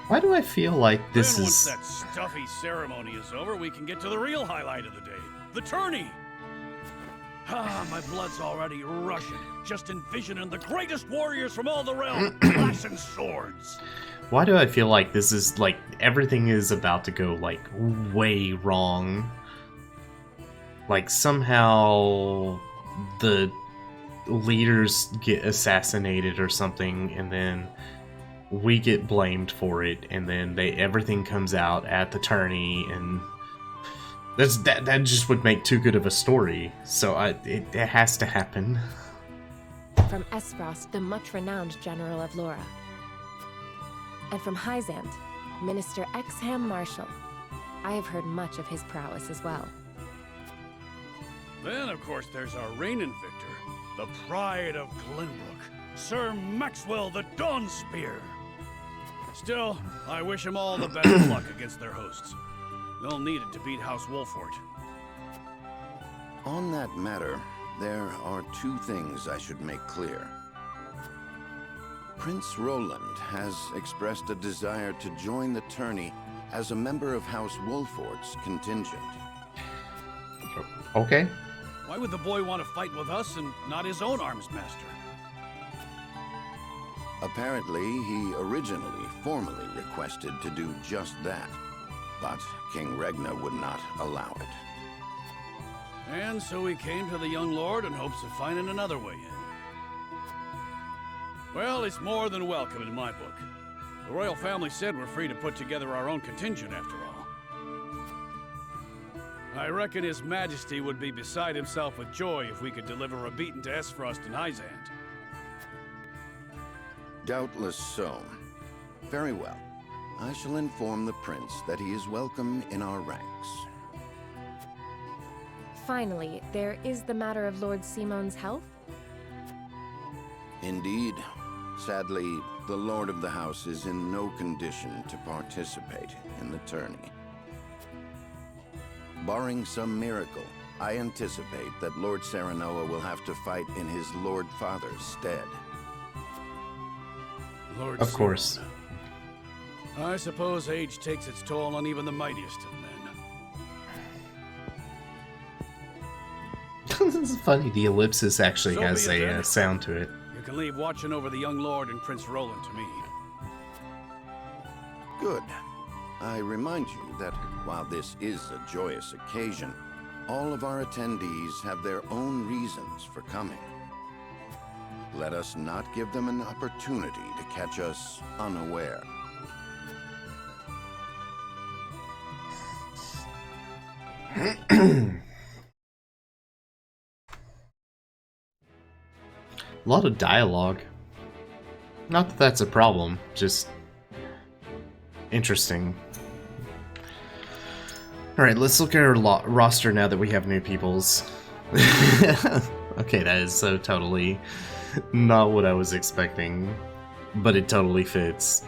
Why do I feel like this Once is... that stuffy ceremony is over, we can get to the real highlight of the day. The tourney! Ah, my blood's already rushing, just envisioning the greatest warriors from all the realm clashing swords. Why do I feel like this is, like, everything is about to go, like, way wrong? Like, somehow the leaders get assassinated or something, and then we get blamed for it, and then everything comes out at the tourney, and that just would make too good of a story. So it has to happen. From Esfrost, the much-renowned General of Laura. And from Hyzant, Minister Exham Marshall. I have heard much of his prowess as well. Then, of course, there's our reigning victor, the pride of Glenbrook, Sir Maxwell the Dawnspear. Still, I wish him all the best of luck against their hosts. They'll need it to beat House Wolford. On that matter, there are two things I should make clear. Prince Roland has expressed a desire to join the tourney as a member of House Wolford's contingent. Okay. Why would the boy want to fight with us and not his own arms master? Apparently, he originally formally requested to do just that, but King Regna would not allow it. And so he came to the young lord in hopes of finding another way in. Well, it's more than welcome in my book. The royal family said we're free to put together our own contingent after all. I reckon His Majesty would be beside himself with joy if we could deliver a beating to Esfrost and Hyzant. Doubtless so. Very well. I shall inform the prince that he is welcome in our ranks. Finally, there is the matter of Lord Simon's health. Indeed. Sadly, the Lord of the House is in no condition to participate in the tourney. Barring some miracle, I anticipate that Lord Serenoa will have to fight in his Lord Father's stead. Lord Of course. Simon. I suppose age takes its toll on even the mightiest of men. This is funny. The ellipsis actually So has be it a then. sound to it. You can leave watching over the young lord and Prince Roland to me. Good. I remind you that while this is a joyous occasion, all of our attendees have their own reasons for coming. Let us not give them an opportunity to catch us unaware. A lot of dialogue. Not that that's a problem, just Interesting. Alright, let's look at our roster now that we have new peoples. Okay, that is so totally not what I was expecting, but it totally fits.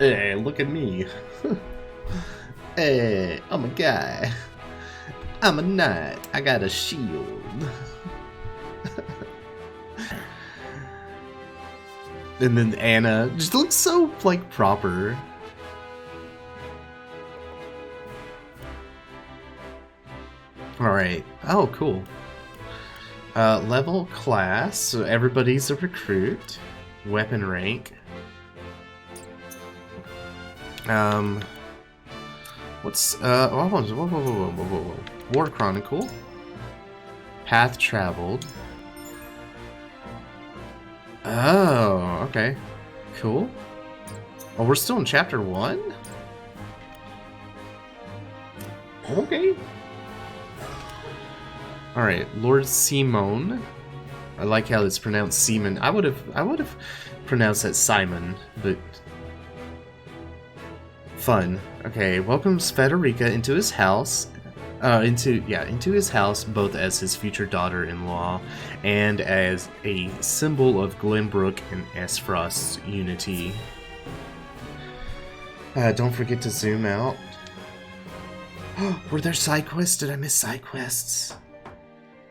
Hey, look at me. Hey, I'm a guy. I'm a knight. I got a shield. And then Anna just looks so, like, proper. Alright. Oh, cool. Level, class, so everybody's a recruit. Weapon rank. What's, whoa. War Chronicle. Path traveled. Oh, okay. Cool. Oh, we're still in chapter 1? Okay. Alright, Lord Simon. I like how it's pronounced Seaman. I would have pronounced that Simon, but fun. Okay, welcomes Federica into his house. Into his house, both as his future daughter-in-law and as a symbol of Glenbrook and Aesfrost's unity. Don't forget to zoom out. Were there side quests? Did I miss side quests?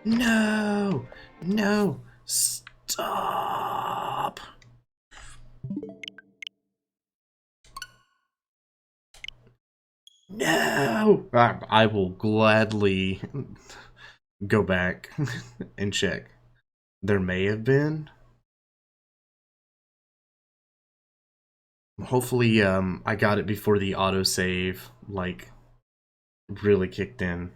No! No! Stop! No! I will gladly go back and check. There may have been. Hopefully, I got it before the autosave, like, really kicked in.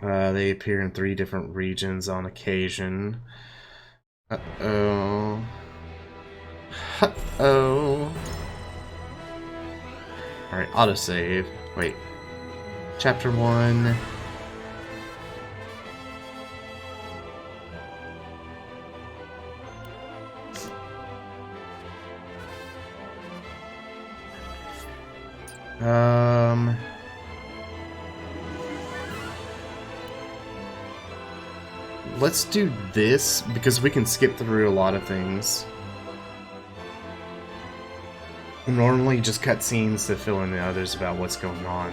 They appear in 3 different regions on occasion. Uh-oh. Uh-oh. Alright, autosave. Wait. Chapter 1. Let's do this, because we can skip through a lot of things. Normally just cutscenes to fill in the others about what's going on.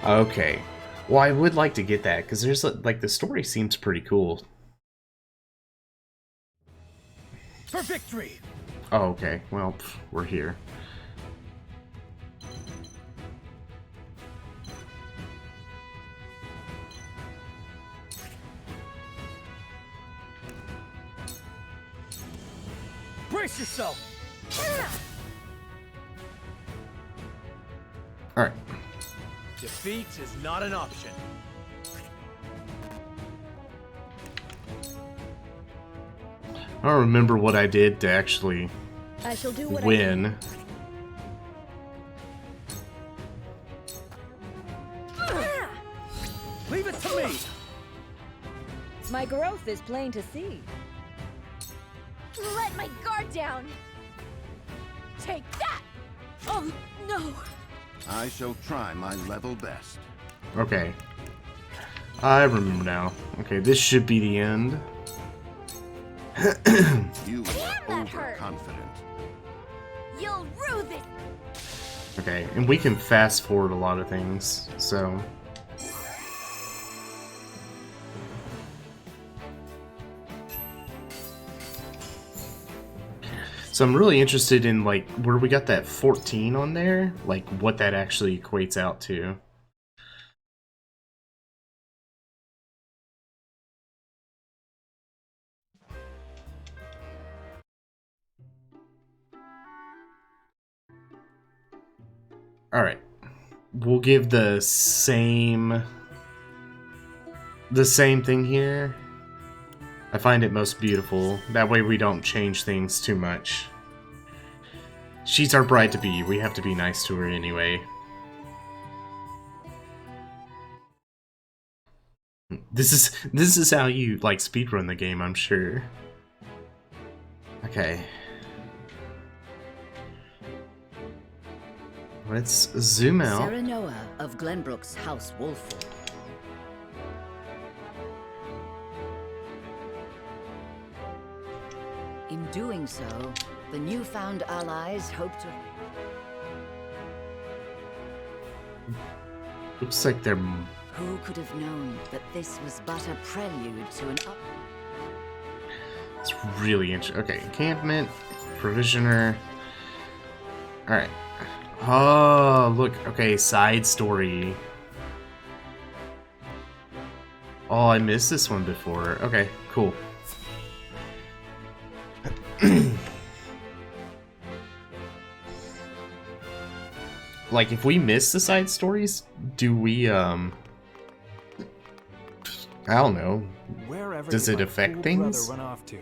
Okay. Well, I would like to get that, because there's, like, the story seems pretty cool. For victory! Oh, okay. Well, we're here. Brace yourself! Alright. Defeat is not an option. I don't remember what I did to actually I shall do what win. Leave it to me! My growth is plain to see. Let my guard down! Take that! Oh, no! I shall try my level best. Okay. I remember now. Okay, this should be the end. You were overconfident. You'll rue this! Okay, and we can fast forward a lot of things, so... So I'm really interested in, like, where we got that 14 on there, like, what that actually equates out to. Alright. We'll give the same thing here. I find it most beautiful. That way we don't change things too much. She's our bride-to-be. We have to be nice to her anyway. This is how you, like, speedrun the game, I'm sure. Okay. Let's zoom out. Sarah Noah of Glenbrook's House Wolford. In doing so, the newfound allies hope to... Looks like they're... Who could have known that this was but a prelude to an up... It's really interesting. Okay, encampment, provisioner. Alright. Oh, look. Okay, side story. Oh, I missed this one before. Okay, cool. Like, if we miss the side stories, do we, I don't know. Wherever Does did it my affect fool things? brother run off to?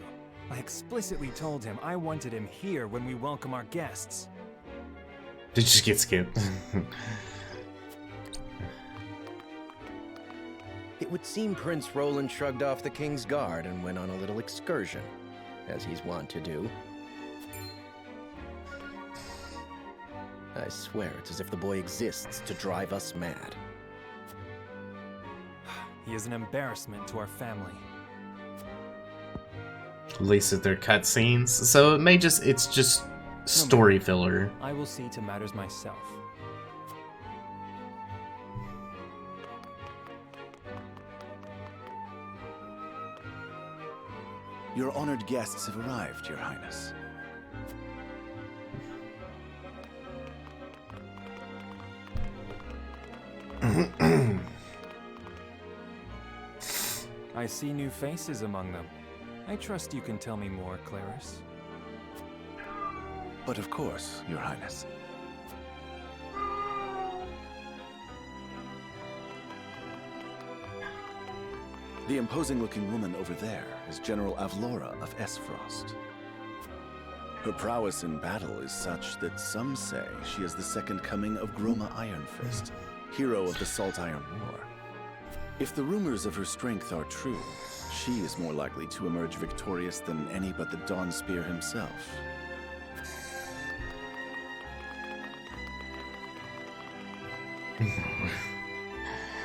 I explicitly told him I wanted him here when we welcome our guests. Did you just get skipped? It would seem Prince Roland shrugged off the King's Guard and went on a little excursion, as he's wont to do. I swear it's as if the boy exists to drive us mad. He is an embarrassment to our family. At least if they're cutscenes, so it may just, it's just story filler. I will see to matters myself. Your honored guests have arrived, Your Highness. I see new faces among them. I trust you can tell me more, Clarice. But of course, Your Highness. The imposing-looking woman over there is General Avlora of Esfrost. Her prowess in battle is such that some say she is the second coming of Groma Ironfist, hero of the Salt Iron War. If the rumors of her strength are true, she is more likely to emerge victorious than any but the Dawnspear himself.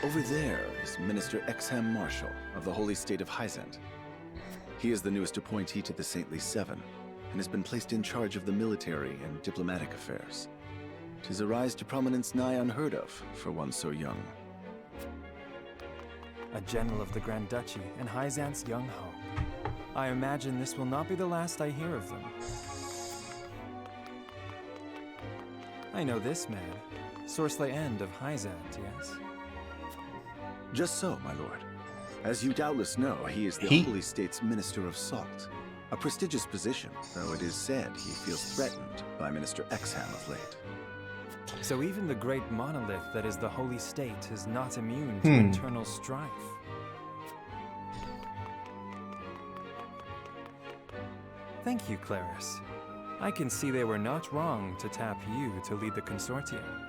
Over there is Minister Exham Marshall of the Holy State of Hyzant. He is the newest appointee to the Saintly Seven, and has been placed in charge of the military and diplomatic affairs. 'Tis a rise to prominence nigh unheard of for one so young. A general of the Grand Duchy and Hyzant's young hope. I imagine this will not be the last I hear of them. I know this man, Sorsley End of Hyzant, yes? Just so, my lord. As you doubtless know, he is the Holy State's Minister of Salt. A prestigious position, though it is said he feels threatened by Minister Exham of late. So even the great monolith that is the Holy State is not immune to internal strife. Thank you, Clarice. I can see they were not wrong to tap you to lead the consortium.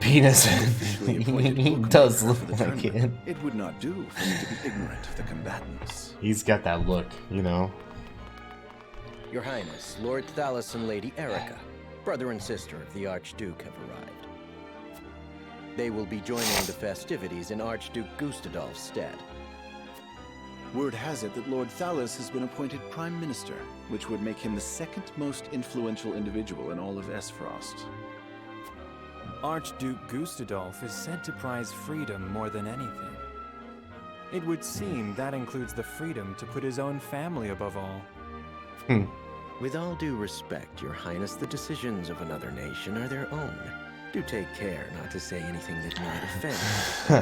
Penis. He does look like it. It would not do for me to be ignorant of the combatants. He's got that look, you know. Your Highness, Lord Thalos and Lady Erica, brother and sister of the Archduke, have arrived. They will be joining the festivities in Archduke Gustadolf's stead. Word has it that Lord Thalos has been appointed Prime Minister, which would make him the second most influential individual in all of Esfrost. Archduke Gustadolf is said to prize freedom more than anything. It would seem that includes the freedom to put his own family above all. With all due respect, Your Highness, the decisions of another nation are their own. Do take care not to say anything that might offend your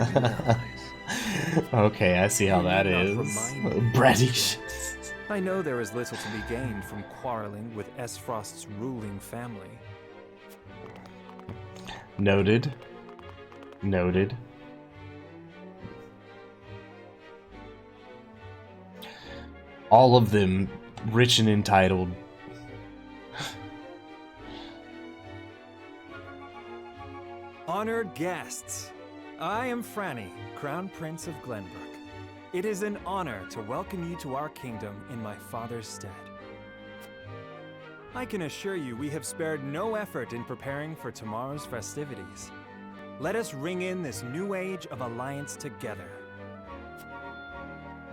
allies. Okay, I see how that is. Bratty shit. I know there is little to be gained from quarreling with Esfrost's ruling family. Noted. Noted. All of them rich and entitled. Honored guests, I am Franny, Crown Prince of Glenbrook. It is an honor to welcome you to our kingdom in my father's stead. I can assure you we have spared no effort in preparing for tomorrow's festivities. Let us ring in this new age of alliance together.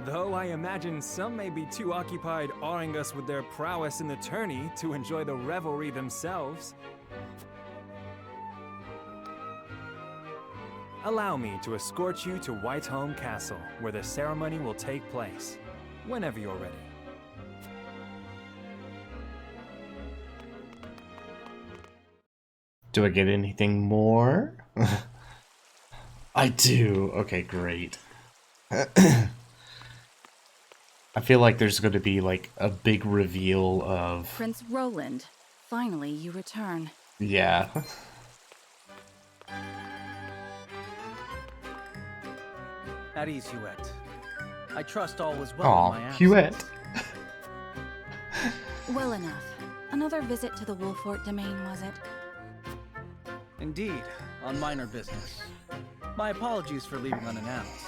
Though I imagine some may be too occupied awing us with their prowess in the tourney to enjoy the revelry themselves. Allow me to escort you to Whitehome Castle, where the ceremony will take place, whenever you're ready. Do I get anything more? I do. Okay, great. I feel like there's going to be like a big reveal of... Prince Roland, finally you return. Yeah. At ease, Huette. I trust all was well Aw, in my absence. Huette. Well enough. Another visit to the Wolfort domain, was it? Indeed, on minor business. My apologies for leaving unannounced.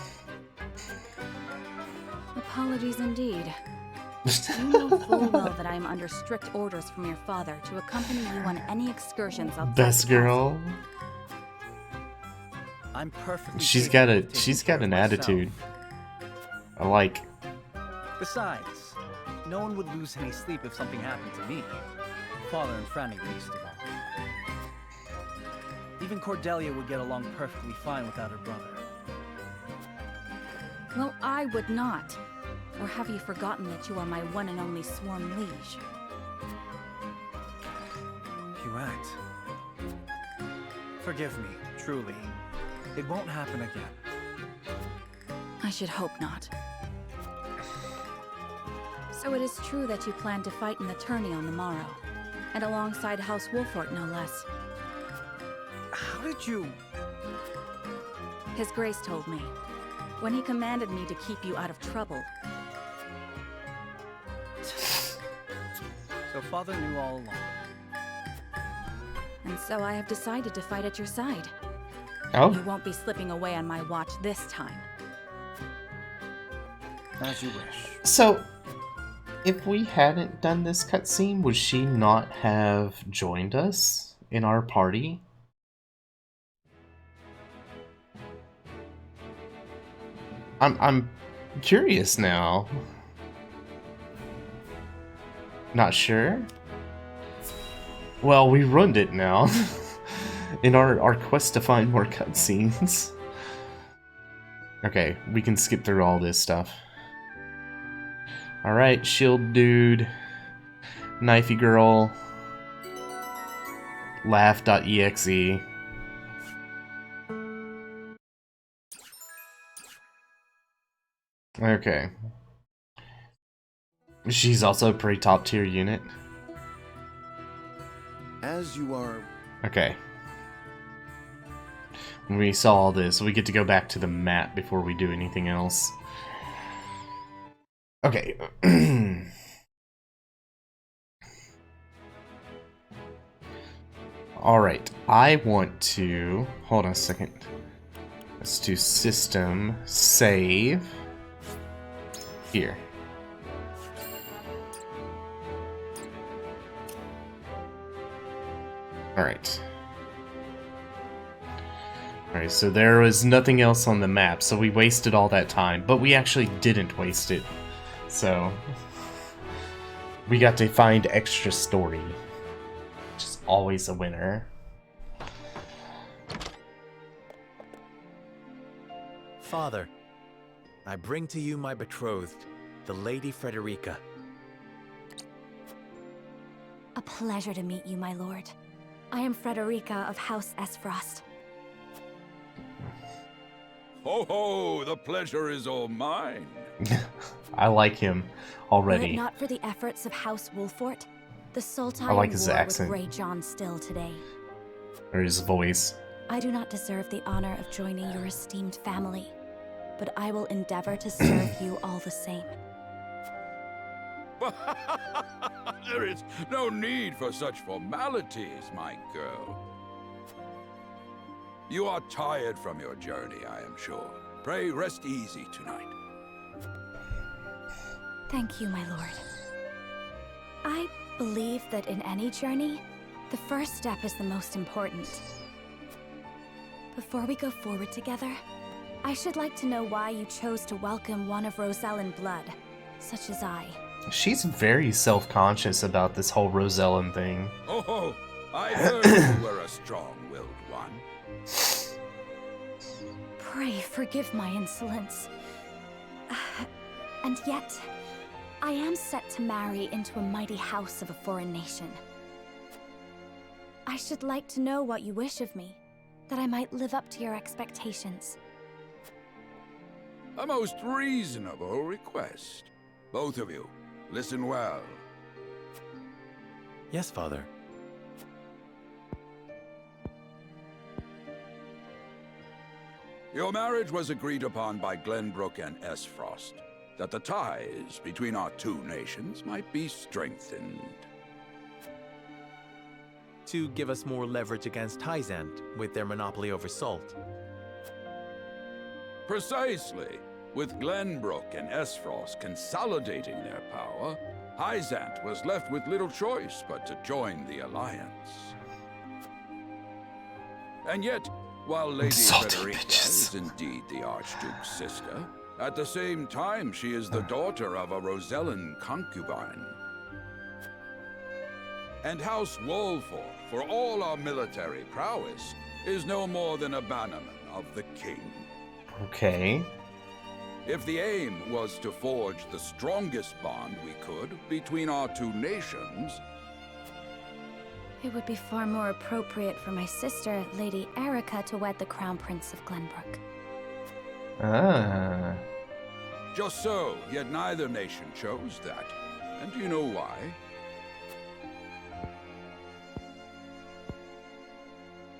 Apologies indeed. You know full well that I am under strict orders from your father to accompany you on any excursions outside Best the castle. girl. I'm perfectly She's capable got of taking care an of myself. attitude. I like. Besides, no one would lose any sleep if something happened to me. Father and Franny least of all. Even Cordelia would get along perfectly fine without her brother. Well, I would not. Or have you forgotten that you are my one and only sworn liege? Huette. Forgive me, truly. It won't happen again. I should hope not. So it is true that you plan to fight in the tourney on the morrow, and alongside House Wolfort, no less. How did you... His Grace told me, when he commanded me to keep you out of trouble. So Father knew all along. And so I have decided to fight at your side. Oh. You won't be slipping away on my watch this time. As you wish. So, if we hadn't done this cutscene, would she not have joined us in our party? I'm curious now. Not sure? Well, we ruined it now. In our quest to find more cutscenes. Okay, we can skip through all this stuff. Alright, shield dude, knifey girl, laugh.exe. Okay. She's also a pretty top tier unit. As you are... Okay. When we saw all this, we get to go back to the map before we do anything else. Okay. Alright, I want to... Hold on a second. Let's do system, save. Here. Alright. Alright, so there was nothing else on the map, so we wasted all that time. But we actually didn't waste it. So... we got to find extra story. Which is always a winner. Father, I bring to you my betrothed, the Lady Frederica. A pleasure to meet you, my lord. I am Frederica of House Esfrost. Ho ho! The pleasure is all mine. I like him Were it already. not for the efforts of House Wolfort, the Sultan I like his war accent. would rage on still today. Or his voice. I do not deserve the honor of joining your esteemed family, but I will endeavor to serve you all the same. There is no need for such formalities, my girl. You are tired from your journey, I am sure. Pray rest easy tonight. Thank you, my lord. I believe that in any journey, the first step is the most important. Before we go forward together, I should like to know why you chose to welcome one of Rosellan blood, such as I. She's very self-conscious about this whole Rosellan thing. Oh, I heard you were a strong-willed one. Pray forgive my insolence. And yet, I am set to marry into a mighty house of a foreign nation. I should like to know what you wish of me, that I might live up to your expectations. A most reasonable request. Both of you, listen well. Yes, Father. Your marriage was agreed upon by Glenbrook and Esfrost, that the ties between our two nations might be strengthened. To give us more leverage against Hyzant with their monopoly over salt. Precisely. With Glenbrook and Esfrost consolidating their power, Hyzant was left with little choice but to join the alliance. And yet, while Lady Frederica is indeed the Archduke's sister, at the same time she is the daughter of a Rosellan concubine. And House Wolford, for all our military prowess, is no more than a bannerman of the king. Okay. If the aim was to forge the strongest bond we could between our two nations... It would be far more appropriate for my sister, Lady Erica, to wed the Crown Prince of Glenbrook. Ah. Just so, yet neither nation chose that. And do you know why?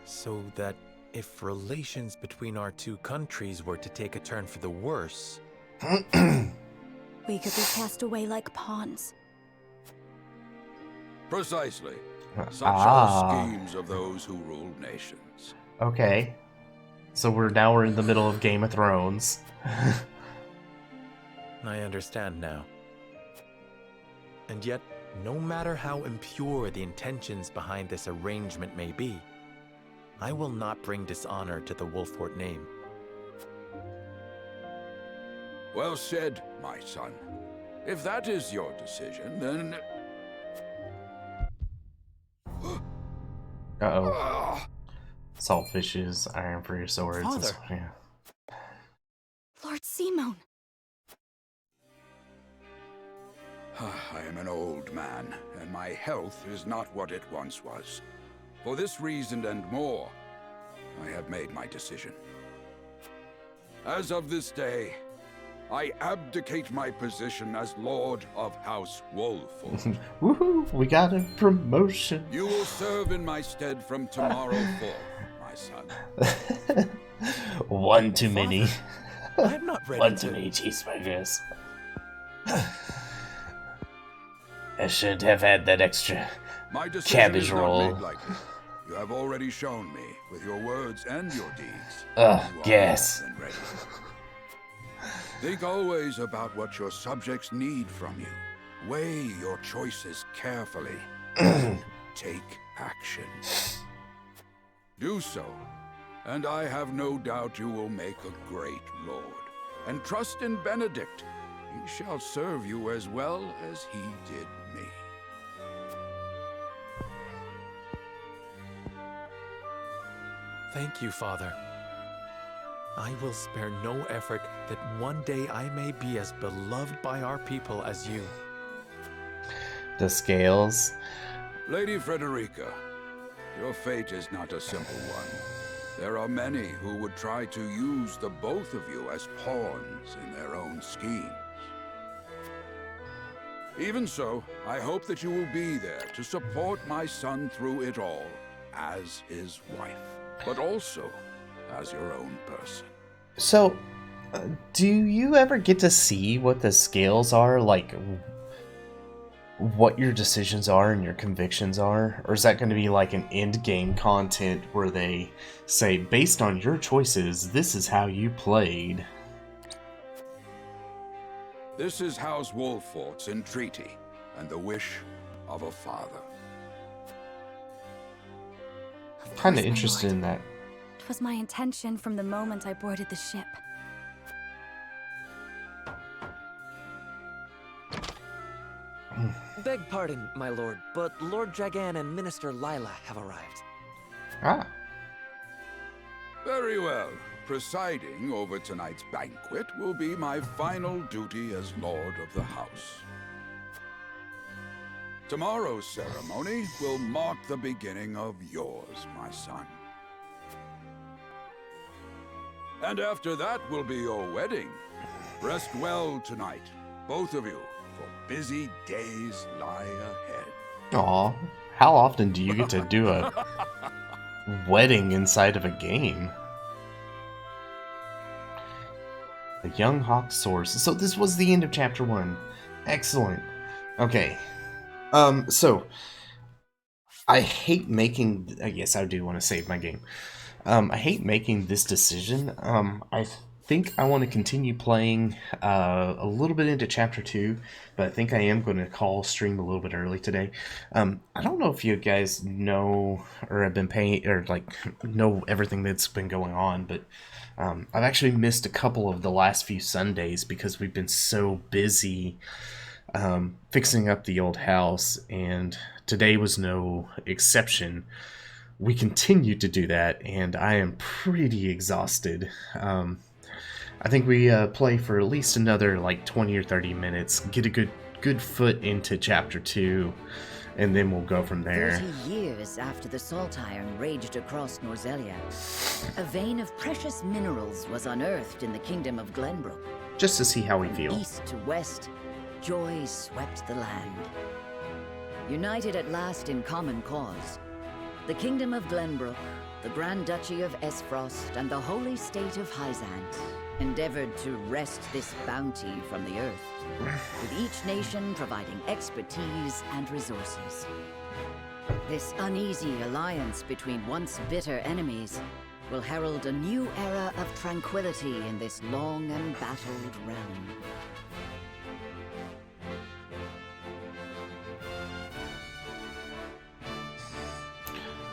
So that if relations between our two countries were to take a turn for the worse... we could be cast away like pawns. Precisely. Such are schemes of those who rule nations. Okay. So we're in the middle of Game of Thrones. I understand now. And yet, no matter how impure the intentions behind this arrangement may be, I will not bring dishonor to the Wolford name. Well said, my son. If that is your decision, then... Uh-oh. Saltfishes, iron for your swords. Father. Yeah. Lord Simon! I am an old man, and my health is not what it once was. For this reason and more, I have made my decision. As of this day, I abdicate my position as Lord of House Wolford. Woohoo! We got a promotion. You will serve in my stead from tomorrow forth, my son. One too many. I'm not ready One too many cheeseburgers. I should have had that extra My decision cabbage is roll. not made lightly. You have already shown me, with your words and your deeds, yes. more than ready. Think always about what your subjects need from you. Weigh your choices carefully. Take action. Do so, and I have no doubt you will make a great lord. And trust in Benedict. He shall serve you as well as he did me. Thank you, Father. I will spare no effort that one day I may be as beloved by our people as you. The scales. Lady Frederica, your fate is not a simple one. There are many who would try to use the both of you as pawns in their own schemes. Even so, I hope that you will be there to support my son through it all, as his wife, but also as your own person. So, do you ever get to see what the scales are? Like, what your decisions are and your convictions are? Or is that going to be like an end game content where they say, based on your choices, this is how you played? This is House Wolford's entreaty, and the wish of a father. Kind of interested in that. It was my intention from the moment I boarded the ship. Beg pardon, my lord, but Lord Dragan and Minister Lila have arrived. Ah. Very well. Presiding over tonight's banquet will be my final duty as Lord of the House. Tomorrow's ceremony will mark the beginning of yours, my son. And after that will be your wedding. Rest well tonight, both of you, for busy days lie ahead. Aw, how often do you get to do a wedding inside of a game? The Young Hawk Source. So this was the end of chapter 1. Excellent. Okay. So I hate making, I guess I do want to save my game. I hate making this decision. I think I want to continue playing a little bit into chapter 2, but I think I am going to call stream a little bit early today. I don't know if you guys know or have been paying or like know everything that's been going on, but I've actually missed a couple of the last few Sundays because we've been so busy fixing up the old house, and today was no exception. We continue to do that, and I am pretty exhausted. I think we play for at least another like 20 or 30 minutes, get a good foot into chapter 2, and then we'll go from there. 30 years after the Salt Iron raged across Norzelia, a vein of precious minerals was unearthed in the kingdom of Glenbrook. Just to see how we feel. East to west, joy swept the land. United at last in common cause, the kingdom of Glenbrook, the Grand Duchy of Esfrost, and the holy state of Hyzant endeavored to wrest this bounty from the earth, with each nation providing expertise and resources. This uneasy alliance between once bitter enemies will herald a new era of tranquility in this long embattled realm.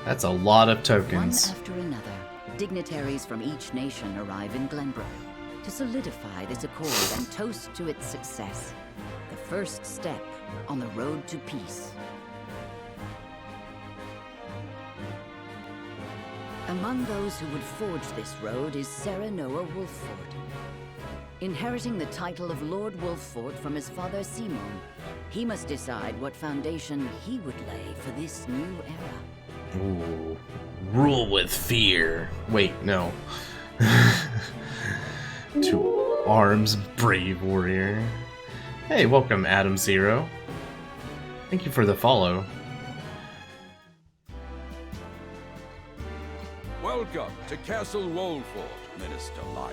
That's a lot of tokens. One after another, dignitaries from each nation arrive in Glenbrook to solidify this accord and toast to its success, the first step on the road to peace. Among those who would forge this road is Serenoa Wolffort. Inheriting the title of Lord Wolffort from his father Simon, he must decide what foundation he would lay for this new era. Ooh. Rule with fear. Wait, no. To arms, brave warrior. Hey, welcome, Adam Zero. Thank you for the follow. Welcome to Castle Wolffort, Minister Lila.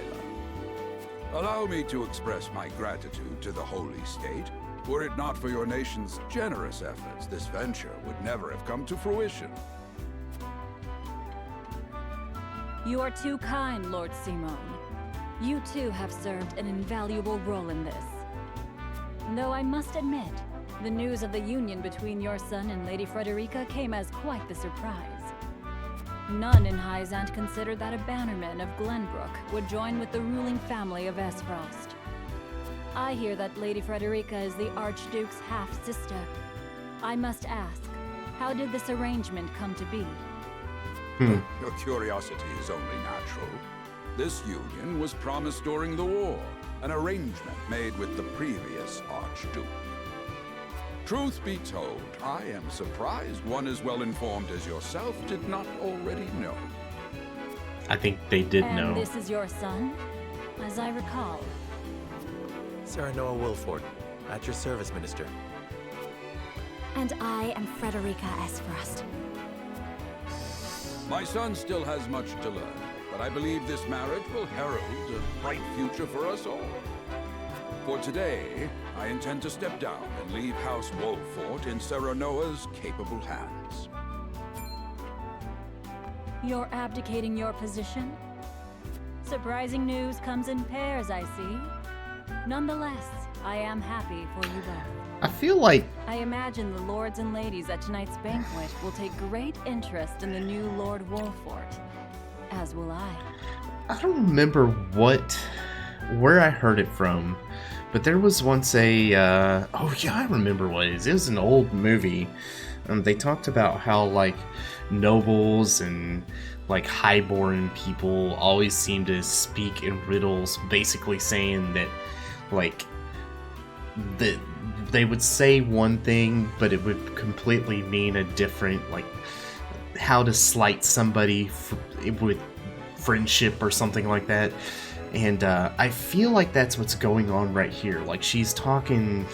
Allow me to express my gratitude to the Holy State. Were it not for your nation's generous efforts, this venture would never have come to fruition. You are too kind, Lord Simon. You too have served an invaluable role in this. Though I must admit, the news of the union between your son and Lady Frederica came as quite the surprise. None in Hyzant considered that a bannerman of Glenbrook would join with the ruling family of Esfrost. I hear that Lady Frederica is the Archduke's half-sister. I must ask, how did this arrangement come to be? Your curiosity is only natural. This union was promised during the war, an arrangement made with the previous Archduke. Truth be told, I am surprised one as well informed as yourself did not already know. I think they did know. And this is your son, as I recall. Serenoa Wolffort, at your service, Minister. And I am Frederica Esfrost. My son still has much to learn, but I believe this marriage will herald a bright future for us all. For today, I intend to step down and leave House Wolffort in Serenoa's capable hands. You're abdicating your position? Surprising news comes in pairs, I see. Nonetheless, I am happy for you both. I feel like I imagine the lords and ladies at tonight's banquet will take great interest in the new Lord Wolfort, as will I. I don't remember where I heard it from, but there was once a, oh yeah, I remember what it is. It was an old movie. They talked about how, like, nobles and, like, highborn people always seem to speak in riddles, basically saying that, like, that they would say one thing, but it would completely mean a different, like, how to slight somebody with friendship or something like that. And I feel like that's what's going on right here. Like, she's talking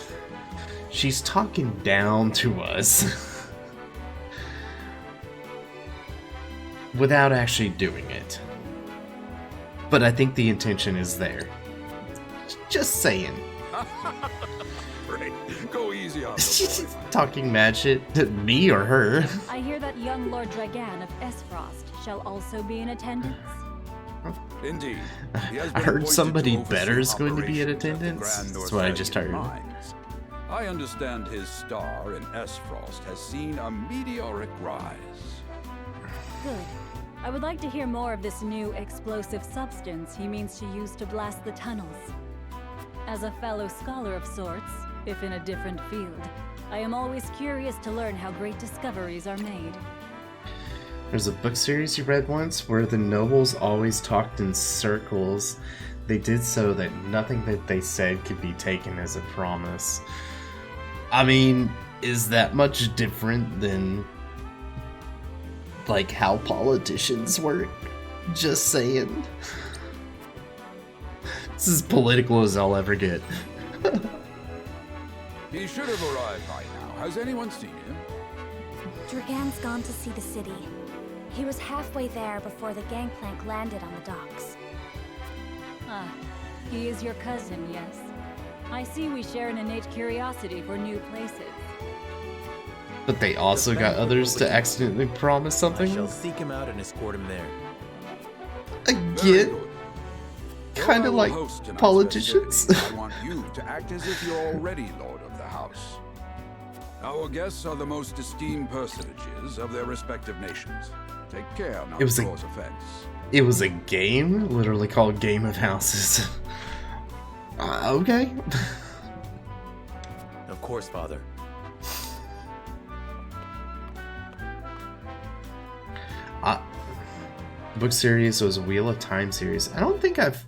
down to us without actually doing it. But I think the intention is there. Just saying. Great. Go easy on She's talking mad shit to me or her. I hear that young Lord Dragan of Esfrost shall also be in attendance. Indeed. I heard somebody better is going to be in attendance. That's what I just heard. I understand his star in Esfrost has seen a meteoric rise. Good. I would like to hear more of this new explosive substance he means to use to blast the tunnels. As a fellow scholar of sorts, if in a different field, I am always curious to learn how great discoveries are made. There's a book series you read once where the nobles always talked in circles. They did so that nothing that they said could be taken as a promise. I mean, is that much different than, like, how politicians work? Just saying. This is political as I'll ever get. He should have arrived by now. Has anyone seen him? Dragan's gone to see the city. He was halfway there before the gangplank landed on the docks. Ah, he is your cousin, yes? I see we share an innate curiosity for new places. But they also got others to accidentally promise something? I shall seek him out and escort him there. Again? Kind of like politicians? I want you to act as if you're already Lord of the House. Our guests are the most esteemed personages of their respective nations. Take care not to cause offense. It was a game? Literally called Game of Houses. Okay. Of course, Father. Book series was a Wheel of Time series. I don't think I've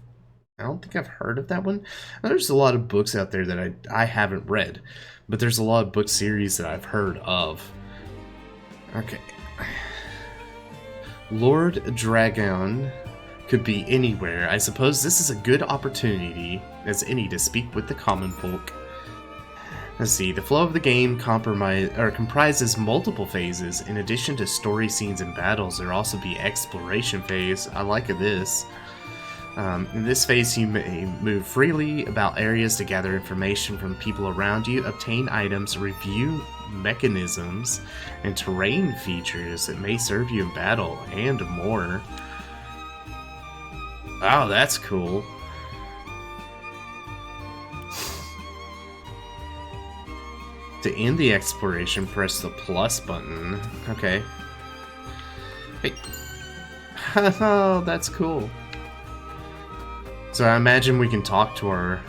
heard of that one. There's a lot of books out there that I haven't read, but there's a lot of book series that I've heard of. Okay. Lord Dragan could be anywhere. I suppose this is a good opportunity as any to speak with the common folk. Let's see, the flow of the game comprises multiple phases. In addition to story scenes and battles, there will also be exploration phase. I like this. In this phase, you may move freely about areas to gather information from people around you, obtain items, review mechanisms, and terrain features that may serve you in battle, and more. Wow, that's cool. To end the exploration, press the plus button. Okay. Hey. Oh, that's cool. So I imagine we can talk to our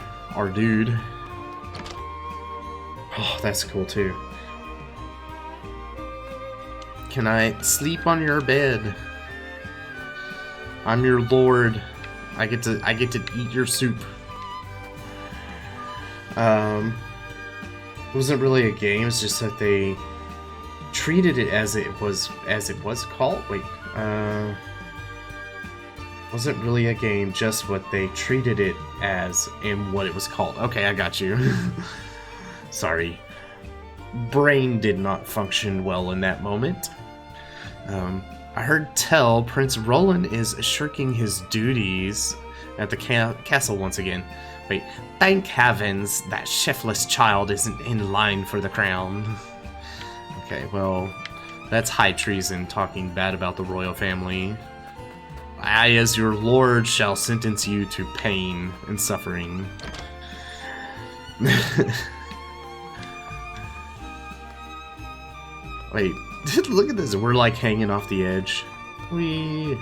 dude. Oh, that's cool too. Can I sleep on your bed? I'm your lord. I get to eat your soup. It wasn't really a game, it's just that they treated it as it was called. Wait, wasn't really a game, just what they treated it as and what it was called. Okay, I got you. Sorry. Brain did not function well in that moment. I heard tell Prince Roland is shirking his duties at the castle once again. Wait, thank heavens that shiftless child isn't in line for the crown. Okay, well, that's high treason, talking bad about the royal family. I, as your lord, shall sentence you to pain and suffering. Wait, look at this. We're like hanging off the edge. Whee.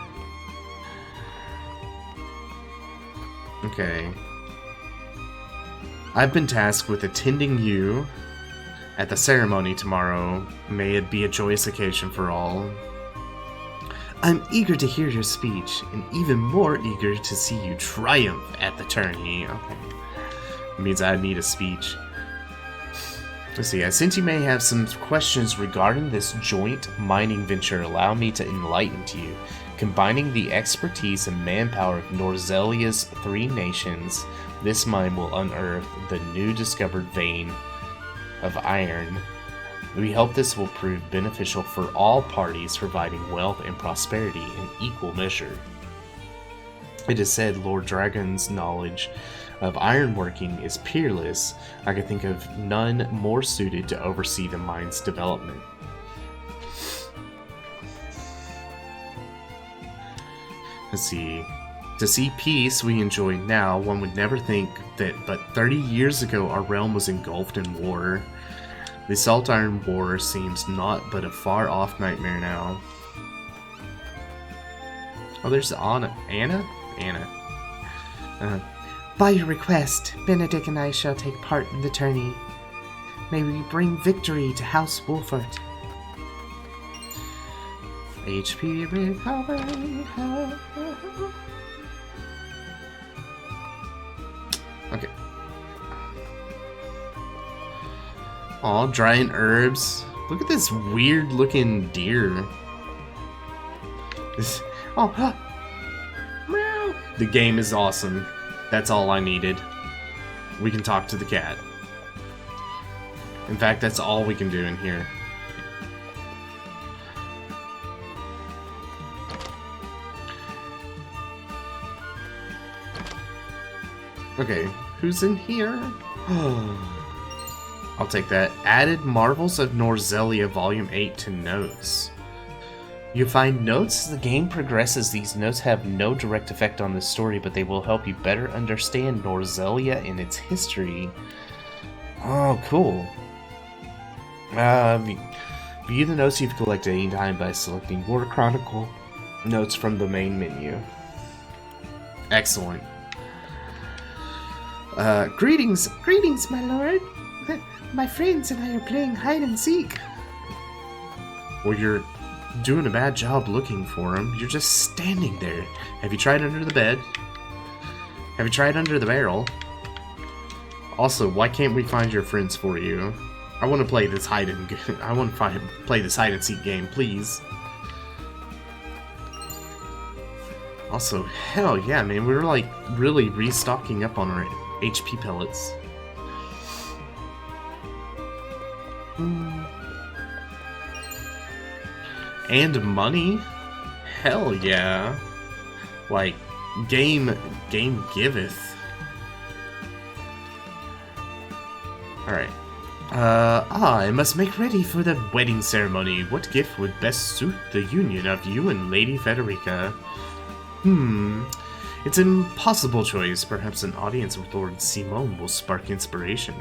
Okay. I've been tasked with attending you at the ceremony tomorrow. May it be a joyous occasion for all. I'm eager to hear your speech, and even more eager to see you triumph at the tourney. Okay. It means I need a speech. Let's see, since you may have some questions regarding this joint mining venture, allow me to enlighten to you. Combining the expertise and manpower of Norzelia's 3 nations, this mine will unearth the new discovered vein of iron. We hope this will prove beneficial for all parties, providing wealth and prosperity in equal measure. It is said Lord Dragon's knowledge of ironworking is peerless. I can think of none more suited to oversee the mine's development. Let's see. To see peace we enjoy now, one would never think that but 30 years ago our realm was engulfed in war. The Salt Iron War seems not but a far-off nightmare now. Oh, there's Anna. By your request, Benedict and I shall take part in the tourney. May we bring victory to House Wolford. HP recovery. Okay. Aw, drying herbs. Look at this weird looking deer. The game is awesome. That's all I needed. We can talk to the cat. In fact, that's all we can do in here. Okay, who's in here? I'll take that. Added Marvels of Norzelia Volume 8 to notes. You find notes as the game progresses. These notes have no direct effect on the story, but they will help you better understand Norzelia and its history. Oh, cool. View the notes you've collected anytime by selecting War Chronicle notes from the main menu. Excellent. Greetings, my lord. My friends and I are playing hide and seek. Well, you're doing a bad job looking for him. You're just standing there. Have you tried under the bed? Have you tried under the barrel? Also, why can't we find your friends for you? I want to play this hide and play this hide and seek game, please. Also, hell yeah, man, we were like really restocking up on our HP pellets. And money? Hell yeah. Like, game giveth. Alright. I must make ready for the wedding ceremony. What gift would best suit the union of you and Lady Federica? It's an impossible choice. Perhaps an audience with Lord Simon will spark inspiration.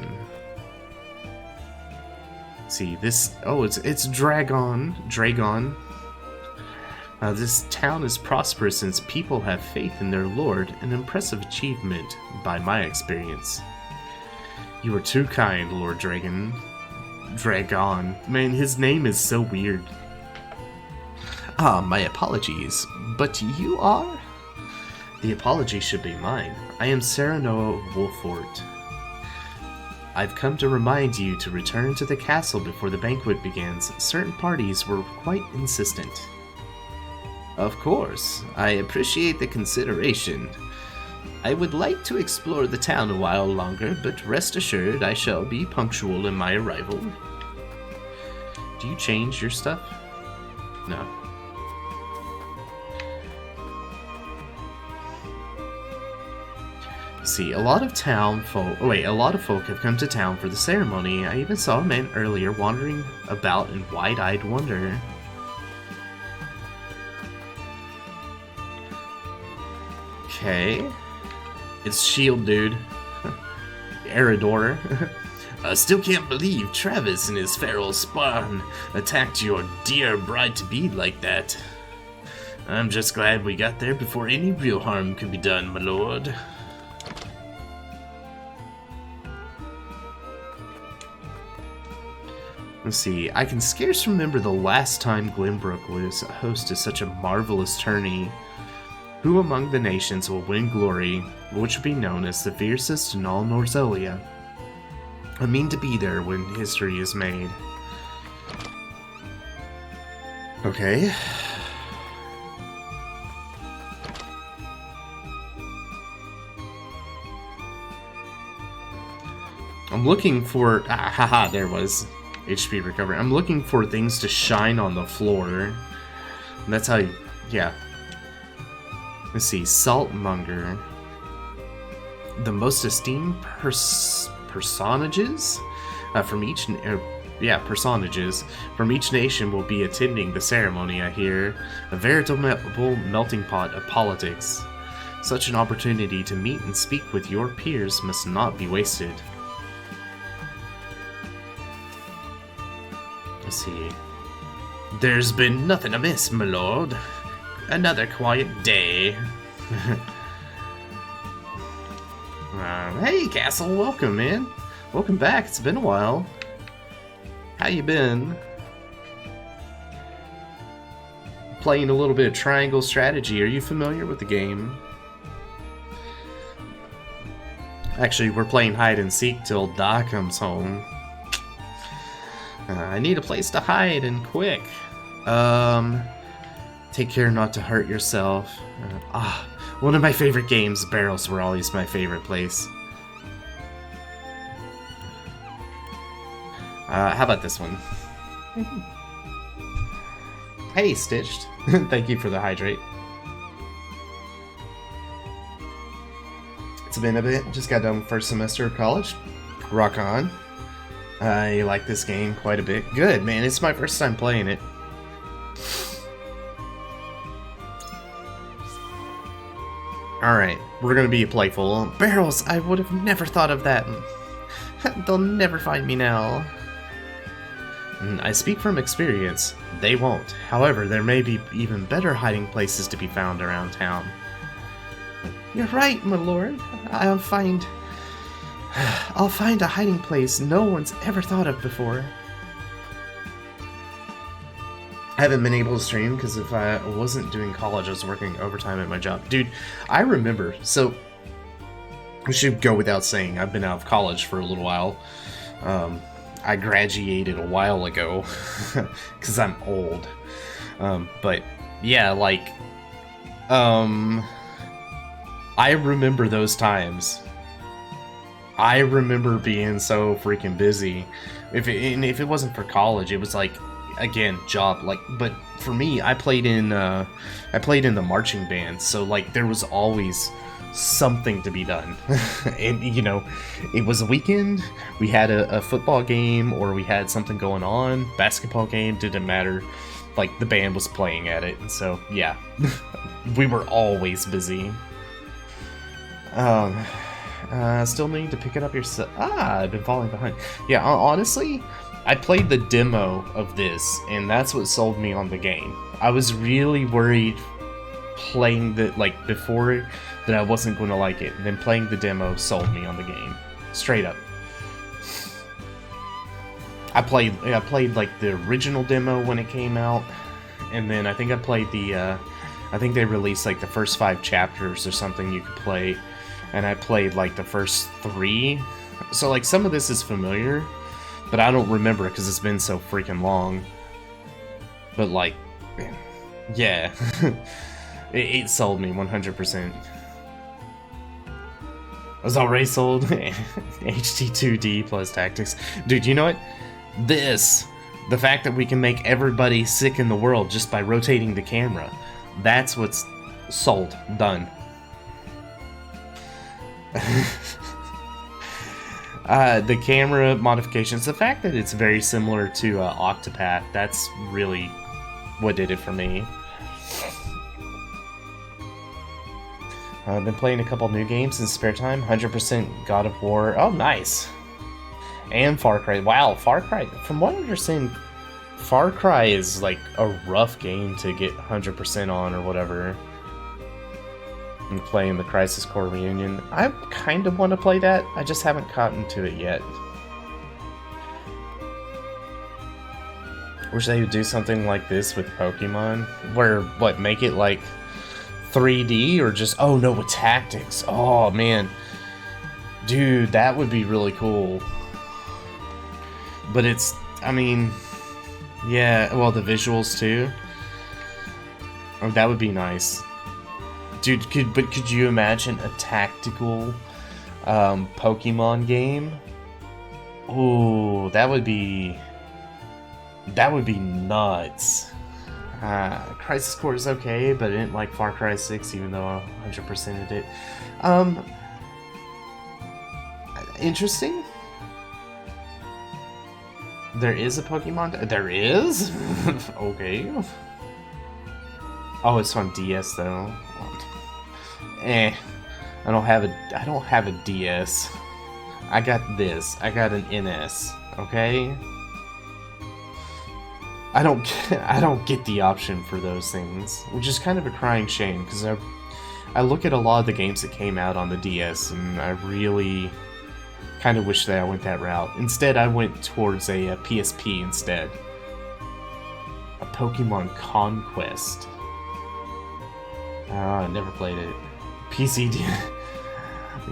See, this... Oh, it's Dragon. This town is prosperous since people have faith in their lord, an impressive achievement by my experience. You are too kind, Lord Dragon. Man, his name is so weird. My apologies, but you are? The apology should be mine. I am Serenoa Wolfort. I've come to remind you to return to the castle before the banquet begins. Certain parties were quite insistent. Of course, I appreciate the consideration. I would like to explore the town a while longer, but rest assured I shall be punctual in my arrival. Do you change your stuff? No. See, a lot of folk have come to town for the ceremony. I even saw a man earlier wandering about in wide-eyed wonder. Okay. It's Shield, dude. Eridor. I still can't believe Travis and his feral spawn attacked your dear bride-to-be like that. I'm just glad we got there before any real harm could be done, my lord. Let's see, I can scarce remember the last time Glenbrook was host to such a marvelous tourney. Who among the nations will win glory, which will be known as the fiercest in all Norzelia? I mean to be there when history is made. Okay. I'm looking for... haha, there was. HP recovery. I'm looking for things to shine on the floor. And that's how you... yeah. Let's see. Saltmonger. The most esteemed personages from each... personages from each nation will be attending the ceremony, I hear. A veritable melting pot of politics. Such an opportunity to meet and speak with your peers must not be wasted. Let's see. There's been nothing amiss, my lord. Another quiet day. Hey, Castle, welcome, man. Welcome back. It's been a while. How you been? Playing a little bit of Triangle Strategy. Are you familiar with the game? Actually, we're playing hide and seek till Da comes home. I need a place to hide and quick. Take care not to hurt yourself. One of my favorite games. Barrels were always my favorite place. How about this one? Hey, Stitched. Thank you for the hydrate. It's been a bit. Just got done with first semester of college. Rock on. I like this game quite a bit. Good, man. It's my first time playing it. Alright, we're gonna be playful. Barrels! I would have never thought of that. They'll never find me now. I speak from experience. They won't. However, there may be even better hiding places to be found around town. You're right, my lord. I'll find a hiding place no one's ever thought of before. I haven't been able to stream because if I wasn't doing college, I was working overtime at my job. Dude, I remember, so we should go without saying, I've been out of college for a little while. I graduated a while ago because I'm old. But yeah, like, I remember those times. I remember being so freaking busy. If it wasn't for college, it was like, again, job. Like, but for me, I played in the marching band, so like there was always something to be done. And you know, it was a weekend. We had a football game, or we had something going on. Basketball game, didn't matter. Like the band was playing at it, and so yeah, we were always busy. Still need to pick it up yourself. I've been falling behind. Yeah, honestly, I played the demo of this, and that's what sold me on the game. I was really worried playing the, like, before that I wasn't going to like it, and then playing the demo sold me on the game. Straight up. I played like the original demo when it came out, and then I think I played the, I think they released like the first 5 chapters or something you could play, and I played like the first 3. So like some of this is familiar, but I don't remember it because it's been so freaking long. But like, yeah, it sold me 100%. I was already sold. HT2D plus tactics. Dude, you know what? The fact that we can make everybody sick in the world just by rotating the camera, that's what's sold. Done. The camera modifications, the fact that it's very similar to Octopath, that's really what did it for me. I've been playing a couple new games in spare time. 100% God of War. Oh, nice. And Far Cry. Wow, Far Cry. From what I understand, Far Cry is like a rough game to get 100% on or whatever. And playing the Crisis Core Reunion. I kind of want to play that. I just haven't gotten to it yet. Wish they would do something like this with Pokemon. Where, what, make it like 3D or just, oh no, with tactics. Oh man. Dude, that would be really cool. But it's, I mean, yeah, well, the visuals too. Oh, that would be nice. Dude, could you imagine a tactical Pokemon game? Ooh, that would be nuts. Crisis Core is okay, but I didn't like Far Cry 6, even though I 100%ed it. Interesting. There is a Pokemon. There is? Okay. Oh, it's on DS though. I don't have a DS. I got this. I got an NS. Okay. I don't get the option for those things, which is kind of a crying shame because I look at a lot of the games that came out on the DS and I really kind of wish that I went that route. Instead, I went towards a PSP instead. A Pokemon Conquest. I never played it. PC.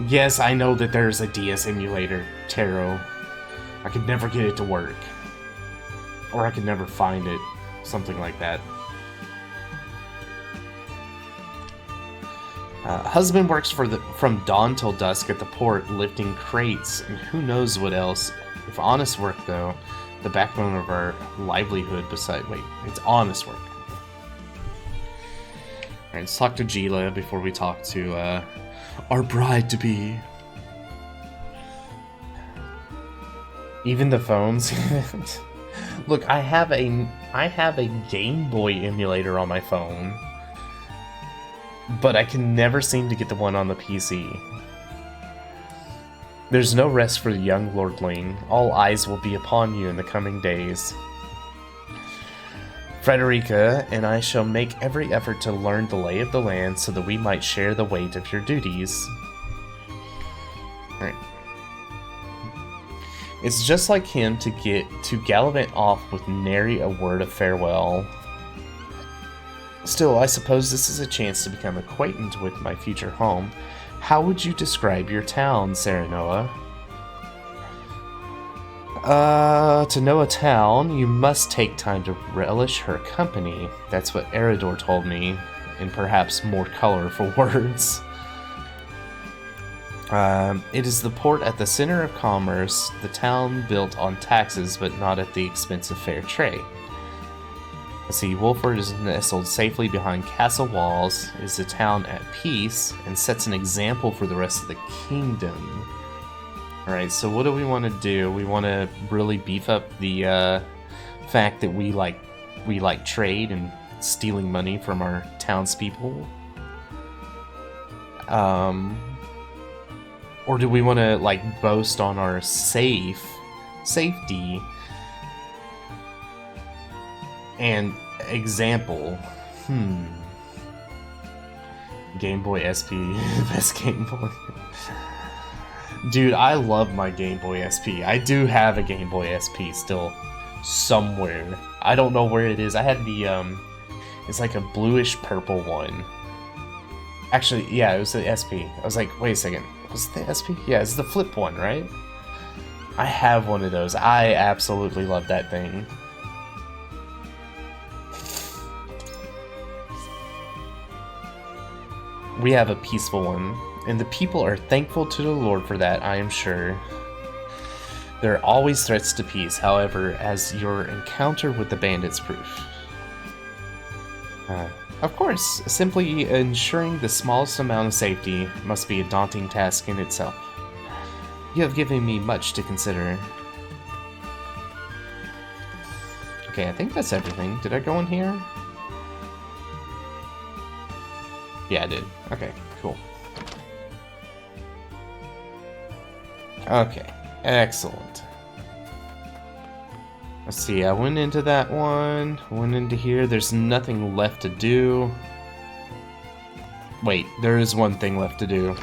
Yes, I know that there's a DS emulator, Taro. I could never get it to work. Or I could never find it. Something like that. Husband works from dawn till dusk at the port, lifting crates, and who knows what else. If honest work, though, the backbone of our livelihood beside... Wait, it's honest work. Alright, let's talk to Gila before we talk to our bride-to-be. Even the phones. Look, I have a Game Boy emulator on my phone, but I can never seem to get the one on the PC. There's no rest for the young lordling. All eyes will be upon you in the coming days. Frederica and I shall make every effort to learn the lay of the land so that we might share the weight of your duties. Alright. It's just like him to gallivant off with nary a word of farewell. Still, I suppose this is a chance to become acquainted with my future home. How would you describe your town, Serenoa? To know a town, you must take time to relish her company. That's what Eridor told me, in perhaps more colorful words. It is the port at the center of commerce, the town built on taxes but not at the expense of fair trade. See, Wolford is nestled safely behind castle walls, is a town at peace, and sets an example for the rest of the kingdom. Alright, so what do we want to do? We want to really beef up the fact that we like trade and stealing money from our townspeople. Or do we want to like boast on our safety and example? Game Boy SP, best Game Boy. Dude, I love my Game Boy SP. I do have a Game Boy SP still somewhere. I don't know where it is. I had the it's like a bluish purple one. Actually, yeah, it was the SP. I was like, wait a second. Was it the SP? Yeah, it's the flip one, right? I have one of those. I absolutely love that thing. We have a peaceful one, and the people are thankful to the Lord for that, I am sure. There are always threats to peace, however, as your encounter with the bandits proof. Of course, simply ensuring the smallest amount of safety must be a daunting task in itself. You have given me much to consider. Okay, I think that's everything. Did I go in here? Yeah, I did. Okay, cool. Okay, excellent. Let's see, I went into that one, went into here. There's nothing left to do. Wait, there is one thing left to do.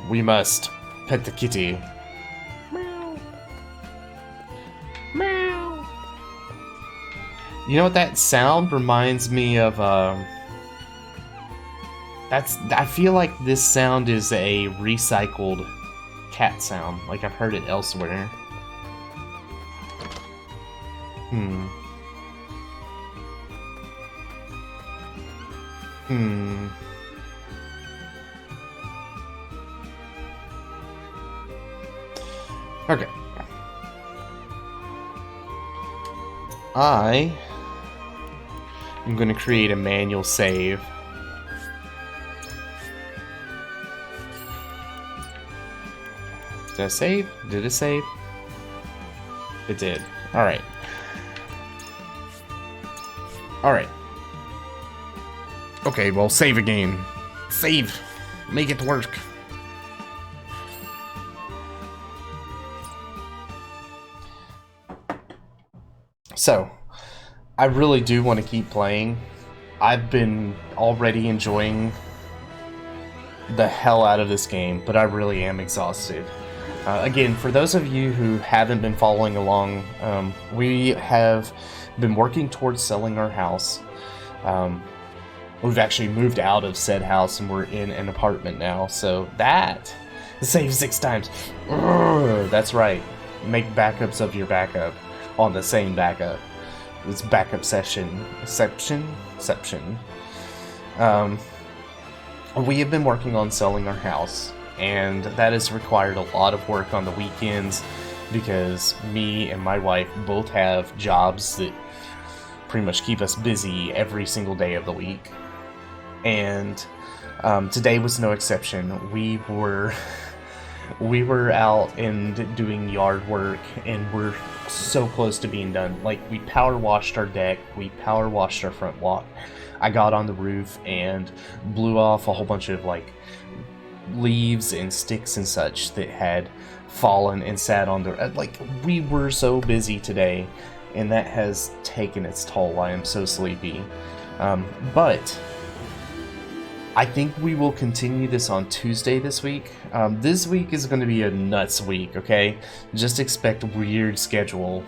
We must pet the kitty. Meow. Meow. You know what that sound reminds me of? I feel like this sound is a recycled cat sound. Like I've heard it elsewhere. Okay. I am going to create a manual save. Did I save? Did it save? It did. Alright. Alright. Okay, well, save again. Save! Make it work. So, I really do want to keep playing. I've been already enjoying the hell out of this game, but I really am exhausted. Again, for those of you who haven't been following along, we have been working towards selling our house. We've actually moved out of said house and we're in an apartment now, so that saves 6 times. Urgh, that's right. Make backups of your backup on the same backup. It's backup session. We have been working on selling our house, and that has required a lot of work on the weekends because me and my wife both have jobs that pretty much keep us busy every single day of the week. And today was no exception. We were out and doing yard work, and we're so close to being done. Like, we power washed our deck, we power washed our front walk. I got on the roof and blew off a whole bunch of like leaves and sticks and such that had fallen and sat on the like. We were so busy today, and that has taken its toll. I am so sleepy, but I think we will continue this on Tuesday this week. This week is going to be a nuts week, okay? Just expect a weird schedule.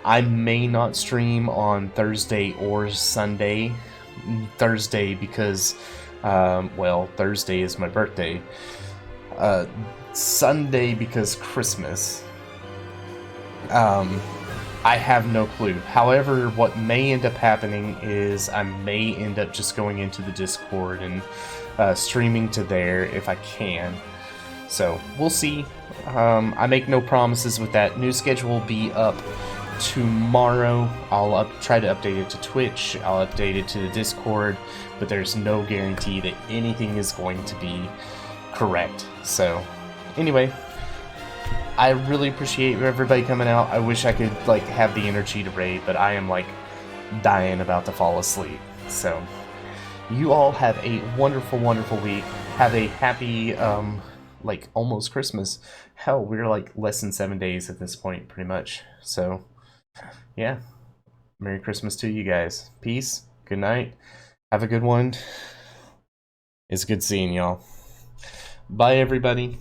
I may not stream on Thursday or Sunday. Thursday because, well, Thursday is my birthday. Sunday because Christmas. I have no clue. However, what may end up happening is I may end up just going into the Discord and streaming to there if I can. So, we'll see. I make no promises with that. New schedule will be up tomorrow. I'll try to update it to Twitch. I'll update it to the Discord. But there's no guarantee that anything is going to be correct. So, anyway, I really appreciate everybody coming out. I wish I could like have the energy to raid, but I am like dying about to fall asleep. So you all have a wonderful, wonderful week. Have a happy like almost Christmas. Hell, we're like less than 7 days at this point, pretty much. So yeah. Merry Christmas to you guys. Peace. Good night. Have a good one. It's good seeing y'all. Bye everybody.